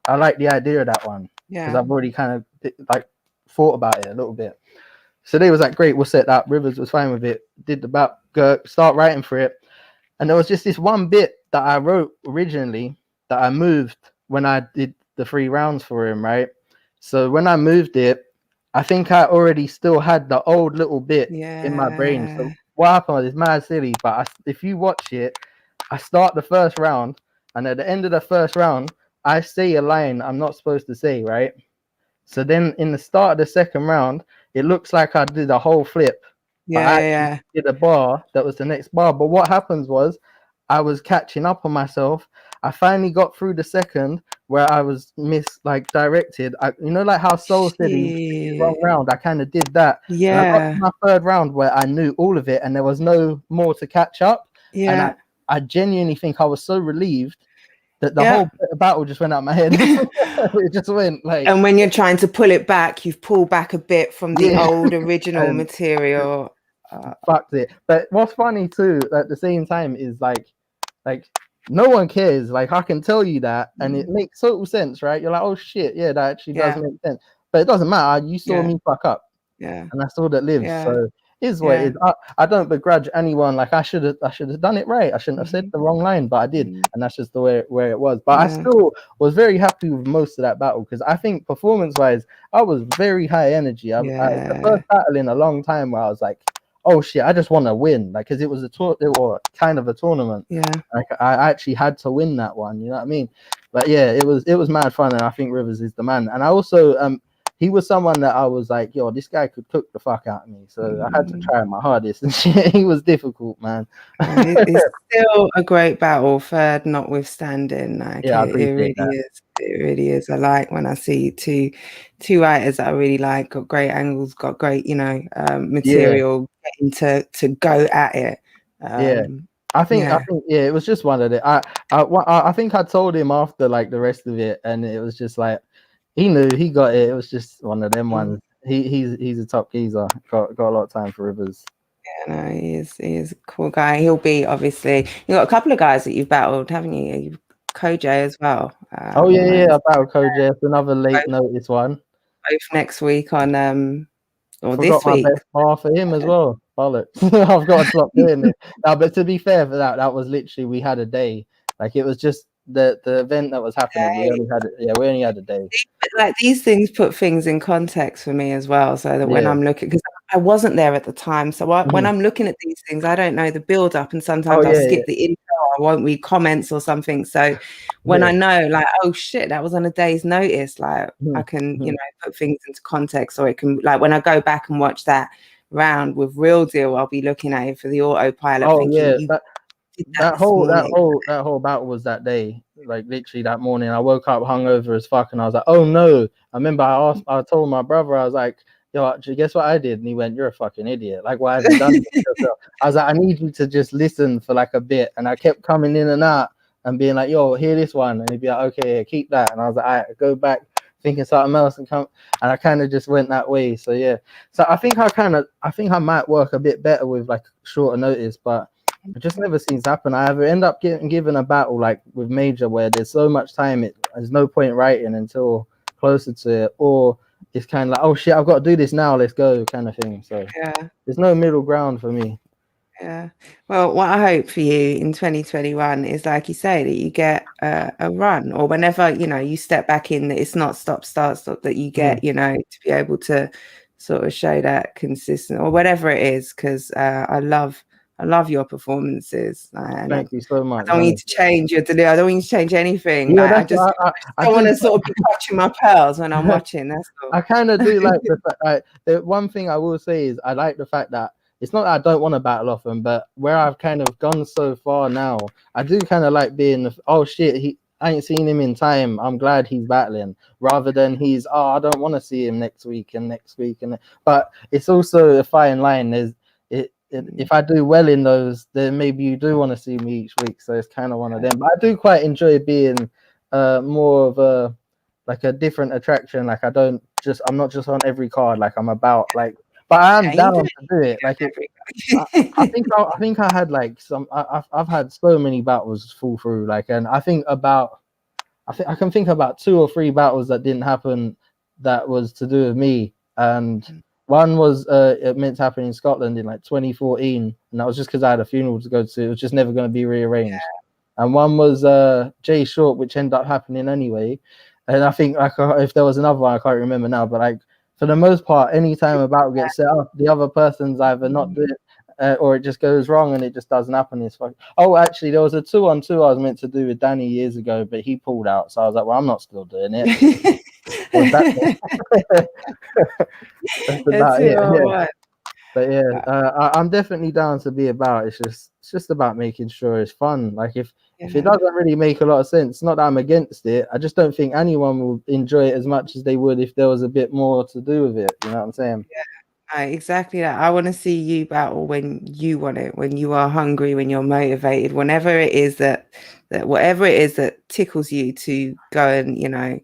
I like the idea of that one because Yeah. I've already kind of like thought about it a little bit. So they was like, great, we'll set that. Rivers was fine with it. Did the back, go start writing for it, and there was just this one bit that I wrote originally that I moved when I did the 3 rounds for him, right? So when I moved it, I think I already still had the old little bit in my brain. Yeah. So what happened is mad silly, but if you watch it, I start the first round, and at the end of the first round, I say a line I'm not supposed to say, right? So then in the start of the second round, it looks like I did a whole flip, but Yeah. I Yeah. actually Yeah. did a bar that was the next bar. But what happens was I was catching up on myself. I finally got through the second where I was like directed. You know, like how Soul said he did his wrong Shit. round. I kind of did that. And I got to Yeah. my third round where I knew all of it and there was no more to catch up. And Yeah. I genuinely think I was so relieved that the Yeah. whole battle just went out my head. It just went like, And when you're trying to pull it back, you've pulled back a bit from the yeah. old original And material. fucked it. But what's funny too at the same time is like no one cares. Like I can tell you that, and it makes total sense, right? You're like, oh shit, yeah, that actually does Yeah. make sense. But it doesn't matter. You saw Yeah. me fuck up, Yeah. and that's all that lives. Yeah. So it is what it Yeah. is. I don't begrudge anyone. Like I should have done it right. I shouldn't have said the wrong line, but I did, and that's just the way where it was. But I Yeah. still was very happy with most of that battle because I think performance wise, I was very high energy. It's the Yeah. first battle in a long time where I was like, oh shit, I just want to win, like because it was it was kind of a tournament. Yeah. Like I actually had to win that one, you know what I mean? But yeah, it was mad fun, and I think Rivers is the man. And I also he was someone that I was like, yo, this guy could cook the fuck out of me. So I had to try my hardest, and shit, he was difficult, man. It's still a great battle, third notwithstanding. Like Yeah, I it really appreciate that. is. It really is. I like when I see two writers that I really like, got great angles, got great, material, getting to go at it. I think it was just one of the I think I told him after like the rest of it, and it was just like he knew he got it. It was just one of them ones. He's a top geezer. Got a lot of time for Rivers. Yeah, no, he is a cool guy. He'll be obviously. You got a couple of guys that you've battled, haven't you? You've Koj as well. Oh yeah, about Koj, another late notice one. Both next week on or Forgot this my week. best bar for him as well. Bollocks. I've got to stop doing it. No, but to be fair for that was literally we had a day. Like it was just the event that was happening. We only had a day. Like these things put things in context for me as well, so that when I'm looking, because I wasn't there at the time, so when I'm looking at these things, I don't know the build up, and sometimes I'll skip the intro, I won't read comments or something. So when I know, like, oh shit, that was on a day's notice, like I can, put things into context, or it can, like, when I go back and watch that round with Real Deal, I'll be looking at it for the autopilot, thinking you did that this morning. whole battle was that day. Like literally that morning, I woke up hungover as fuck, and I was like, "Oh no!" I remember I told my brother, I was like, "Yo, guess what I did?" And he went, "You're a fucking idiot. Like, why have you done this to yourself?" I was like, "I need you to just listen for like a bit," and I kept coming in and out and being like, "Yo, hear this one," and he'd be like, "Okay, yeah, keep that," and I was like, "I go back." Thinking something else and I kind of just went that way. So yeah, so I think I might work a bit better with like shorter notice, but it just never seems to happen. I either end up getting given a battle like with Major where there's so much time, there's no point writing until closer to it, or it's kind of like, oh shit, I've got to do this now, let's go kind of thing. So there's no middle ground for me. Yeah. Well, what I hope for you in 2021 is, like you say, that you get a run, or whenever, you step back in, that it's not stop, start, stop, that you get, to be able to sort of show that consistent or whatever it is. Because I love your performances. Thank you so much. I don't need to change your delivery. I don't need to change anything. Yeah, like, I don't want to sort of be clutching my pearls when I'm watching. That's all. I kind of do like the fact. The one thing I will say is I like the fact that it's not that I don't want to battle off him, but where I've kind of gone so far now, I do kind of like being, oh shit, I ain't seen him in time. I'm glad he's battling, rather than I don't want to see him next week. But it's also a fine line. If I do well in those, then maybe you do want to see me each week. So it's kind of one of them. But I do quite enjoy being more of a different attraction. Like I'm not just on every card. Like I'm about like. But I am down to do it. Like I think I had like I've had so many battles fall through. Like, and I think about I think I can think about 2 or 3 battles that didn't happen that was to do with me, and one was it meant to happen in Scotland in like 2014, and that was just because I had a funeral to go to. It was just never going to be rearranged. And one was Jay Short, which ended up happening anyway. And I think like if there was another one, I can't remember now. But like for the most part, anytime a battle gets set up, the other person's either not doing or it just goes wrong and it just doesn't happen. It's like, oh, actually, there was a 2-on-2 I was meant to do with Danny years ago, but he pulled out. So I was like, well, I'm not still doing it. Was that? That's It's about it. Yeah. all But yeah, I'm definitely down to be about. It's just about making sure it's fun. Like if it doesn't really make a lot of sense, not that I'm against it. I just don't think anyone will enjoy it as much as they would if there was a bit more to do with it. You know what I'm saying? exactly that. I want to see you battle when you want it, when you are hungry, when you're motivated, whenever it is that whatever it is that tickles you to go and, you know,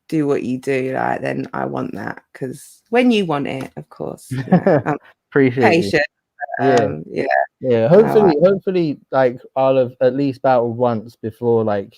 do what you do, like, then I want that, because when you want it, of course, you know, I'm Appreciate you. patient. Yeah. Yeah. Hopefully, like I'll have at least battled once before, like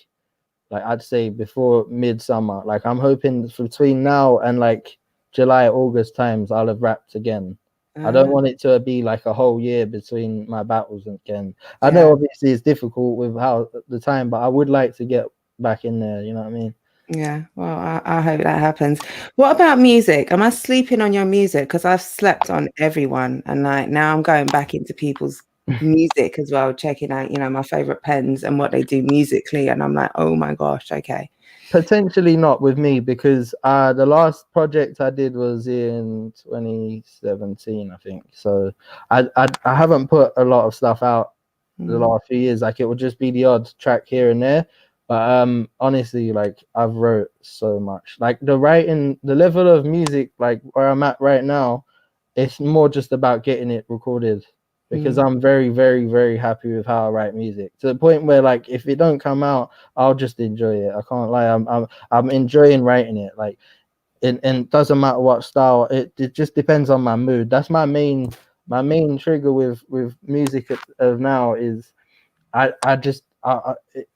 I'd say before midsummer. Like I'm hoping between now and like July, August times, I'll have rapped again. I don't want it to be like a whole year between my battles again. I know obviously it's difficult with how the time, but I would like to get back in there. You know what I mean? Yeah, well, I hope that happens. What about music? Am I sleeping on your music? Because I've slept on everyone, and like now I'm going back into people's music as well, checking out, you know, my favorite pens and what they do musically, and I'm like, oh my gosh, okay. Potentially not with me, because the last project I did was in 2017, I think. So I haven't put a lot of stuff out the last few years. Like it would just be the odd track here and there. But honestly, like I've wrote so much. Like the writing, the level of music, like where I'm at right now, it's more just about getting it recorded, because I'm very, very, very happy with how I write music, to the point where like if it don't come out, I'll just enjoy it. I can't lie. I'm enjoying writing it. Like and it doesn't matter what style. It just depends on my mood. That's my main trigger with music of now is I just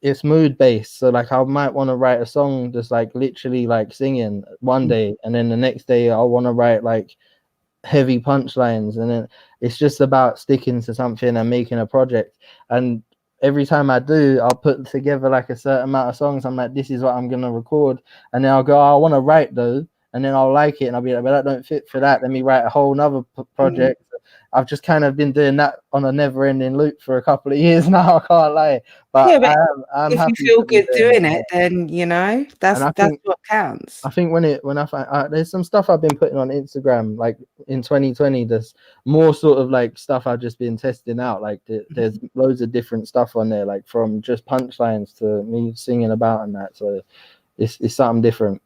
it's mood based. So like I might want to write a song just like literally like singing one day, and then the next day I want to write like heavy punchlines, and then it's just about sticking to something and making a project. And every time I do, I'll put together like a certain amount of songs. I'm like, this is what I'm gonna record, and then I'll go, oh, I want to write though, and then I'll like it, and I'll be like, but that don't fit for that. Let me write a whole nother project. I've just kind of been doing that on a never-ending loop for a couple of years now. I can't lie, but But I'm if you happy feel to be good doing it. it, then you know And that's what counts. I think when I find there's some stuff I've been putting on Instagram, like in 2020, there's more sort of like stuff I've just been testing out. Like there's loads of different stuff on there, like from just punchlines to me singing about and that. So it's something different,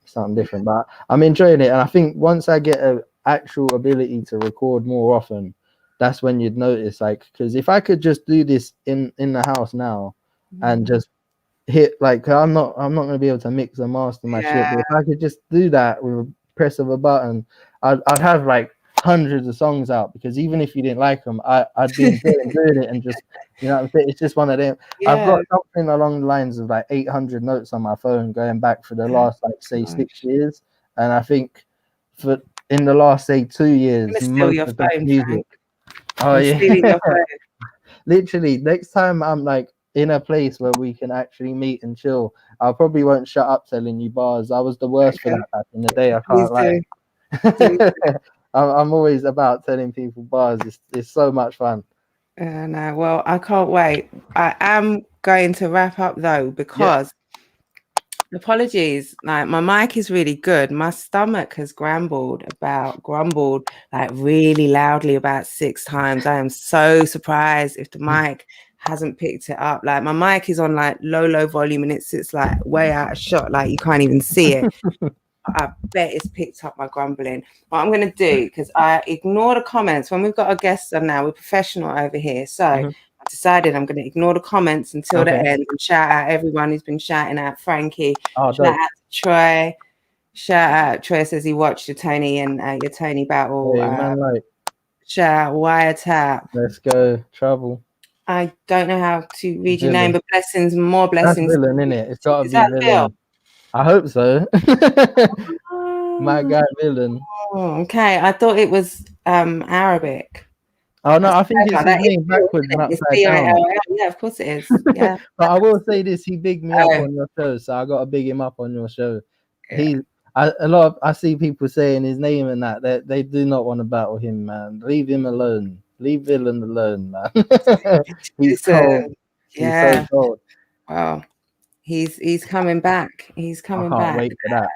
But I'm enjoying it, and I think once I get an actual ability to record more often, that's when you'd notice. Like, because if I could just do this in the house now, and just hit like I'm not gonna be able to mix and master my shit, but if I could just do that with a press of a button, I'd have like hundreds of songs out, because even if you didn't like them, I'd be enjoying doing it, and just, you know what I'm saying, it's just one of them. I've got something along the lines of like 800 notes on my phone going back for the last like say 6 years, and I think for in the last say 2 years I'm gonna steal most your of that phone, music. Frank. Oh I'm yeah. stealing your phone. Literally, next time I'm like in a place where we can actually meet and chill, I probably won't shut up telling you bars. I was the worst for that back in the day. I Please can't lie. do. I'm always about telling people bars. It's so much fun. No, well, I can't wait. I am going to wrap up though, because apologies, like my mic is really good. My stomach has grumbled like really loudly about 6 times. I am so surprised if the mic hasn't picked it up. Like my mic is on like low volume, and it sits like way out of shot, like you can't even see it. I bet it's picked up my grumbling. What I'm going to do, because I ignore the comments when we've got our guests on now, we're professional over here. So I decided I'm going to ignore the comments until the end and shout out everyone who's been shouting out Frankie. Shout out to Troy. Shout out, Troy says he watched your Tony and your Tony battle. Hey, man, like, shout out Wiretap. let's go. Trouble. I don't know how to read your Villain. name, but blessings, more That's blessings. Villain, innit? It's got to Is be that Bill? Villain. I hope so. My Oh, guy villain. okay. I thought it was Arabic. Oh no, That's I think it's clever. his That is name cool, backwards isn't and it? It's upside down. Bill. Yeah, of course it is. Yeah. But I will say this: he bigged me up Oh, on your show, so I got to big him up on your show. yeah. He, a lot of I see people saying his name and that they do not want to battle him, man. Leave him alone. Leave villain alone, man. He's cold. Listen, He's so yeah. cold. Well, he's coming back. He's I coming can't back. wait for that.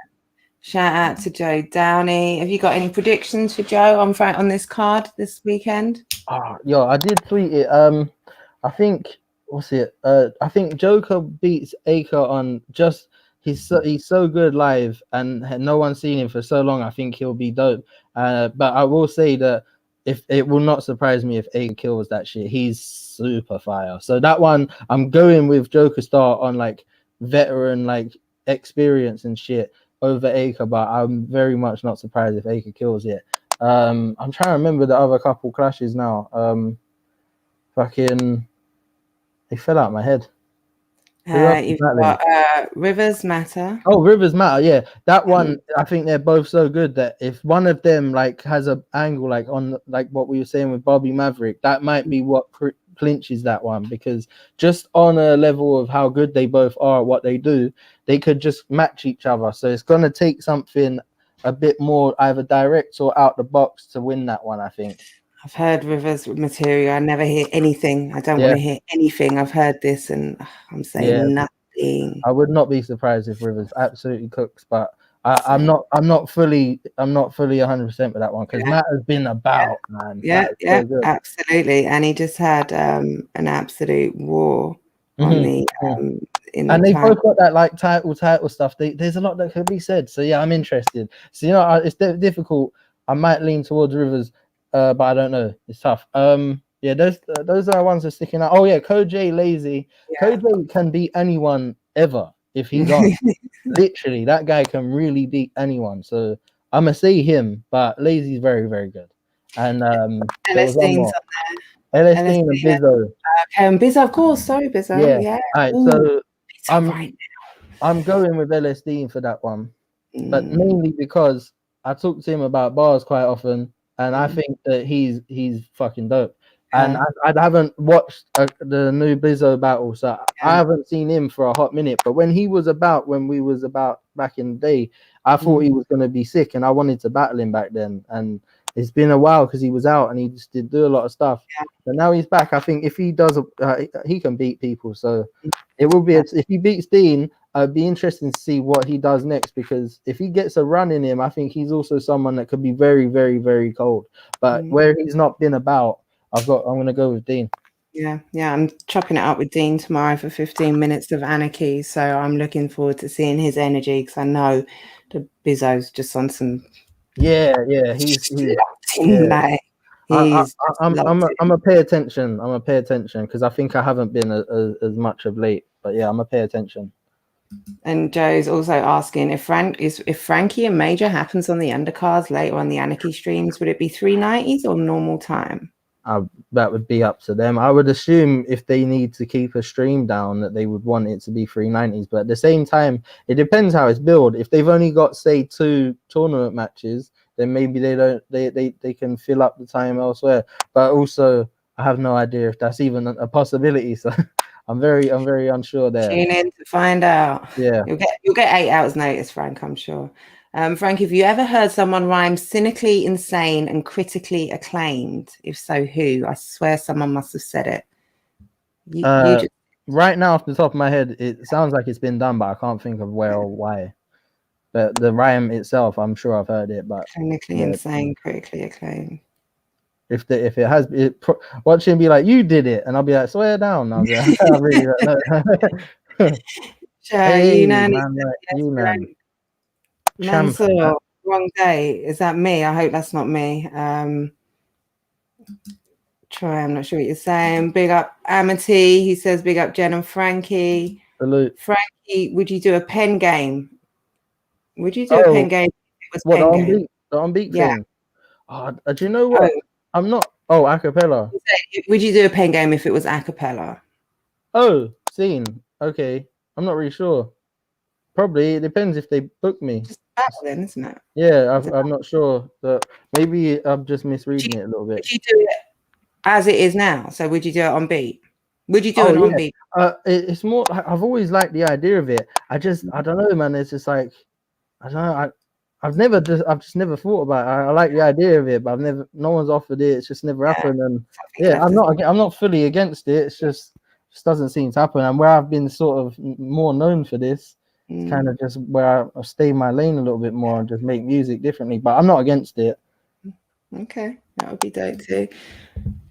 Shout out to Joe Downey. Have you got any predictions for Joe on this card this weekend? Oh, yo, I did tweet it. I think what's it? I think Joker beats Aker on just he's so good live and no one's seen him for so long. I think he'll be dope. But I will say that if it will not surprise me if Aker kills that shit. He's super fire. So that one I'm going with Joker Star on like veteran like experience and shit over Aker, but I'm very much not surprised if Aker kills it. I'm trying to remember the other couple clashes now. Fucking, they fell out of my head. Who else is You've battling? got Rivers Matter. Oh, Rivers Matter. Yeah, that Mhm. one. I think they're both so good that if one of them like has a angle like on like what we were saying with Bobby Maverick, that might be what clinches that one because just on a level of how good they both are at what they do, they could just match each other. So it's gonna take something a bit more either direct or out the box to win that one. I think. I've heard Rivers material. I never hear anything. I don't want Yeah, to hear anything. I've heard this and I'm yeah. saying nothing. I would not be surprised if Rivers absolutely cooks, but I'm Saying, not. I'm not fully 100% with that one because yeah, Matt has been about, man. yeah, Like yeah, so good. absolutely. And he just had an absolute war on Mhm, the mhm. in the And they clan. both got that like title stuff. There's a lot that could be said. So yeah, I'm interested. So it's difficult. I might lean towards Rivers, but I don't know. It's tough. Yeah, those are the ones that are sticking out. Oh yeah, Koj Lazy. Koj can beat anyone ever if he's on. Yeah. Literally, that guy can really beat anyone. So I'm gonna say him, but Lazy's very, very good. And there was one Celestine's more. on LS Dean and Celestine. Bizzo. Okay, and Bizzo, of course. Sorry, Bizzo. Yeah. Yeah. All right. Ooh, So Bizzo I'm right I'm going with LSD for that one, but now. mainly because I talk to him about bars quite often, and I Mm, think that he's fucking dope. And yeah, I haven't watched the new Bizzo battle, so I yeah. haven't seen him for a hot minute. But when we was about back in the day, I thought Mm, he was gonna be sick, and I wanted to battle him back then. And it's been a while because he was out and he just did do a lot of stuff. yeah. But now he's back. I think if he does, he can beat people. So Mm, it will be yeah. if he beats Dean. I'd be interested to see what he does next because if he gets a run in him, I think he's also someone that could be very, very, very cold. But Mm, where he's not been about, I'm gonna go with Dean. yeah, yeah. I'm chopping it up with Dean tomorrow for 15 minutes of anarchy. So I'm looking forward to seeing his energy because I know the Bizzo's just on some Yeah, yeah, locked in, yeah. like I, I, he's just I'm locked a, in. I'm a pay attention. I'm a pay attention because I think I haven't been as much of late. But yeah, I'm a pay attention. And Joe's also asking if Frankie and Major happens on the undercards later on the anarchy streams, would it be 390s or normal time? That would be up to them. I would assume if they need to keep a stream down that they would want it to be 390s, but at the same time it depends how it's built. If they've only got say 2 tournament matches, then maybe they can fill up the time elsewhere. But also I have no idea if that's even a possibility, so I'm very unsure there. Tune in to find out. Yeah. You'll get 8 hours notice, Frank, I'm sure. Frank, have you ever heard someone rhyme cynically insane and critically acclaimed? If so, who? I swear someone must have said it. You just Right now off the top of my head it sounds like it's been done, but I can't think of where or why. But the rhyme itself, I'm sure I've heard it, but clinically yeah. insane, critically acclaimed. If it has watch him be like you did it, and I'll be like swear down. I'll be like, I really don't know. Hey Yunan is man, like yes, you man, champ and Mansour, that. wrong day. Is that me? I hope that's not me. Troy, I'm not sure what you're saying. Big up Amity. He says big up Jen and Frankie. Salute. Frankie, would you do a pen game? Would you do a pen Oh, game if it was what pen game? the on beat Yeah. thing? Oh, do you know Oh, what? I'm not. Oh, acapella. would you do a pen game if it was a cappella? Oh, scene. Okay, I'm not really sure. Probably. It depends if they book me. Just a battle then, isn't it? Yeah, Is it- I'm not sure, but maybe I'm just Would you, misreading it a little bit. would you do it as it is now? So would you do it on beat? Would you do Oh it on yeah, beat? it's more. I've always liked the idea of it. I don't know, man. It's just like I don't know. I've just never thought about it. I like the idea of it, but no one's offered it. It's just never Yeah, happened. And something yeah, left. I'm not fully against it. It's just doesn't seem to happen. And where I've been sort of more known for this, it's kind of just where I stay in my lane a little bit more and just make music differently. But I'm not against it. Okay, that would be dope too.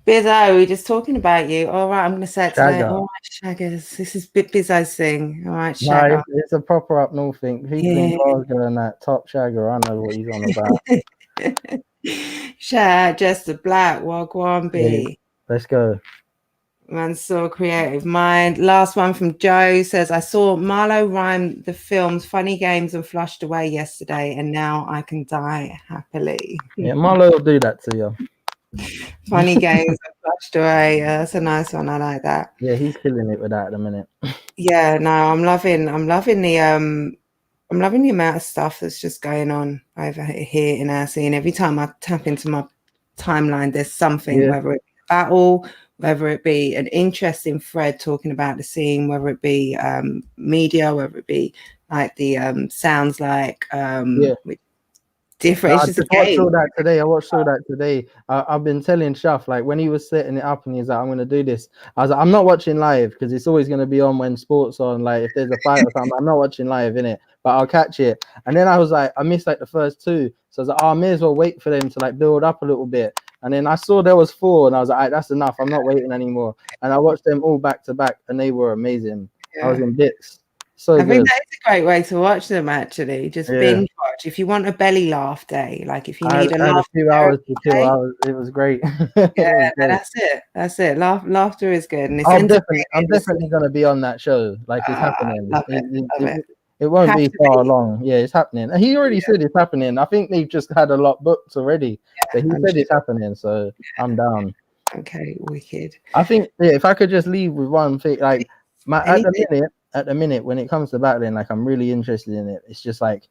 Bizzo, we're just talking about you. All right, I'm going to say it today. Shagger. All right, Shaggers. This is Bizzo's thing. All right, No, Shagger. it's a proper up north thing. People in Yeah. Glasgow and that top Shagger, I know what he's on about. Shag, just a black, Wagwan Yeah, B. let's go. Man's so creative mind. Last one from Joe says, I saw Marlo rhyme the films Funny Games and Flushed Away yesterday, and now I can die happily. Yeah, Marlo will do that to you. Funny Games and Flushed Away. Yeah, that's a nice one. I like that. Yeah, he's killing it with that at the minute. Yeah, no, I'm loving the amount of stuff that's just going on over here in our scene. Every time I tap into my timeline, there's something, Yeah. whether it be a battle, whether it be an interesting thread talking about the scene, whether it be media, whether it be like the sounds like Yeah. different. It's I just a just watched game. all that today. I watched all that today. I've been telling Shaf, like when he was setting it up and he's like, I'm gonna do this. I was like, I'm not watching live because it's always gonna be on when sports on. Like if there's a fight or something, I'm not watching live in it, but I'll catch it. And then I was like, I missed like the first two, so I was like, oh, I may as well wait for them to like build up a little bit. And then I saw there was four, and I was like, right, that's enough. I'm not waiting anymore. And I watched them all back to back, and they were amazing. Yeah. I was in bits. So I think good. that is a great way to watch them, actually. Just binge watch. If you want a belly laugh day, like if you need a I had a laugh few hours to kill. day, It was great. It yeah, was great. that's it. That's it. Laughter is good, and it's I'm entertaining. definitely gonna be on that show. Like it's happening. Love it. Love it. It won't Have be to far be. long. Yeah, it's happening. And he already said it's happening. I think they've just had a lot booked already. But he I'm said sure. it's happening, so I'm down. Okay, wicked. I think if I could just leave with one thing, like Anything. at the minute when it comes to battling, like I'm really interested in it. It's just like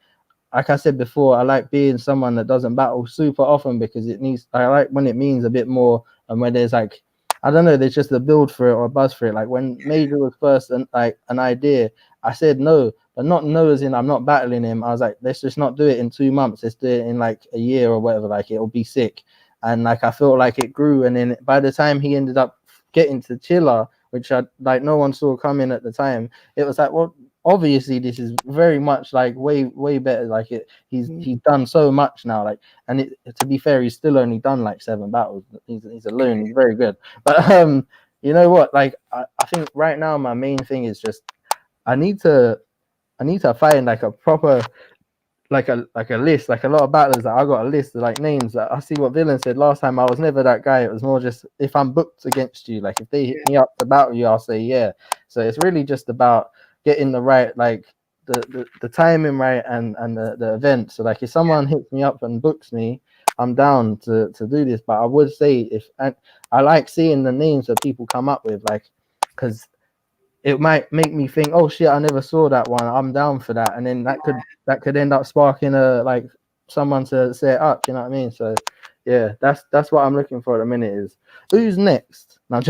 I said before, I like being someone that doesn't battle super often because I like when it means a bit more and when there's like, I don't know, there's just a build for it or a buzz for it. Like when Major was first an idea, I said no, but not no as in I'm not battling him. I was like, let's just not do it in 2 months. Let's do it in like a year or whatever. Like it'll be sick. And like I felt like it grew. And then by the time he ended up getting to Chiller, which I like no one saw coming at the time, it was like, well, obviously this is very much like way better. Like he's done so much now, like, and to be fair, he's still only done like 7 battles. He's alone. He's very good. But you know what, like I think right now my main thing is just I need to find like a proper like a list, like a lot of battlers that I got a list of like names that I see what Villain said last time. I was never that guy. It was more just if I'm booked against you, like if they hit me up to battle you, I'll say yeah. So it's really just about getting the right like the timing right and the event. So like if someone hits me up and books me, I'm down to do this. But I would say I like seeing the names that people come up with, like because it might make me think, oh shit, I never saw that one. I'm down for that, and then that could end up sparking a like someone to set it up. You know what I mean? So yeah, that's what I'm looking for at the minute. Is who's next? No,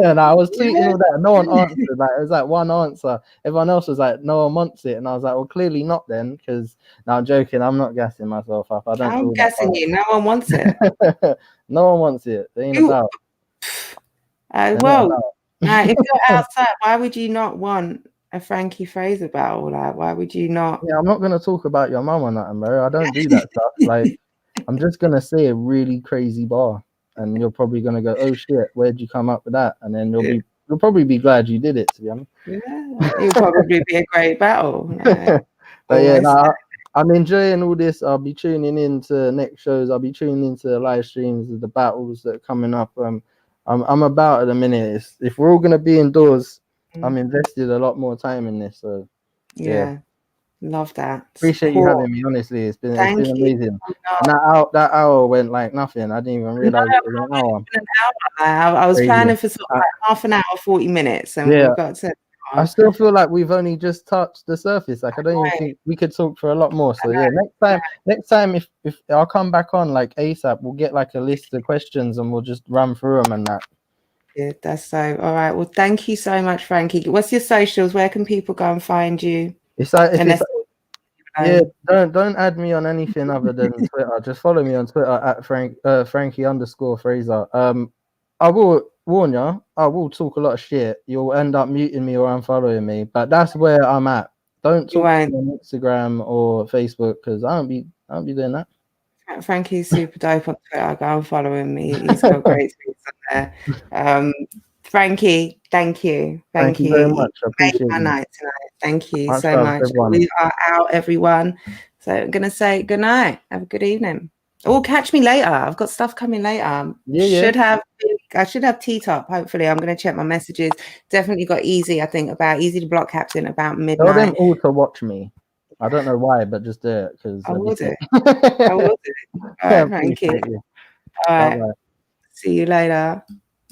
and I was tweeting all that. No one answered. Like it was like one answer. Everyone else was like, no one wants it, and I was like, well, clearly not then, because now I'm joking. I'm not gassing myself up. I don't. I'm gassing you. No one wants it. No one wants it. They ain't about. Well. Now, if you're outside, why would you not want a Frankie Fraser battle? Like, why would you not? Yeah, I'm not gonna talk about your mum or nothing, bro. I don't do that stuff. Like, I'm just gonna say a really crazy bar, and you're probably gonna go, "Oh shit, where'd you come up with that?" And then you'll probably be glad you did it. To be honest. Yeah, it'll probably be a great battle. But yeah, no, I'm enjoying all this. I'll be tuning into next shows. I'll be tuning into the live streams of the battles that are coming up. I'm about at the minute. If we're all gonna be indoors, I'm invested a lot more time in this. So yeah. Love that. Appreciate you having me. Honestly, it's been amazing. And that hour went like nothing. I didn't even realize it was an hour. I was planning for sort of like half an hour, 40 minutes, and we've got to I still feel like we've only just touched the surface. Like I don't even think we could talk for a lot more. So yeah, next time if I'll come back on like ASAP, we'll get like a list of questions and we'll just run through them and that. Yeah, that's so. All right. Well, thank you so much, Frankie. What's your socials? Where can people go and find you? It's like if Unless, yeah, don't add me on anything other than Twitter. Just follow me on Twitter at Frankie_Fraser. I will warn you, I will talk a lot of shit. You'll end up muting me or unfollowing me, but that's where I'm at. Don't you talk to won't. me on Instagram or Facebook because I don't be doing that. Frankie's super dope on Twitter. Go and follow him. He's got great things on there. Frankie, thank you. Thank Thank you you. very You much. I made appreciate my you. night tonight. Thank you Much so love, much. everyone. We are out, everyone. So I'm going to say good night. Have a good evening. Oh, catch me later. I've got stuff coming later. I should have T-top. Hopefully, I'm going to check my messages. Definitely got Easy. I think about Easy to Block Captain about midnight. Tell them all to watch me. I don't know why, but just do it because I will do. I will do. All right, Frankie. All right. Bye-bye. See you later.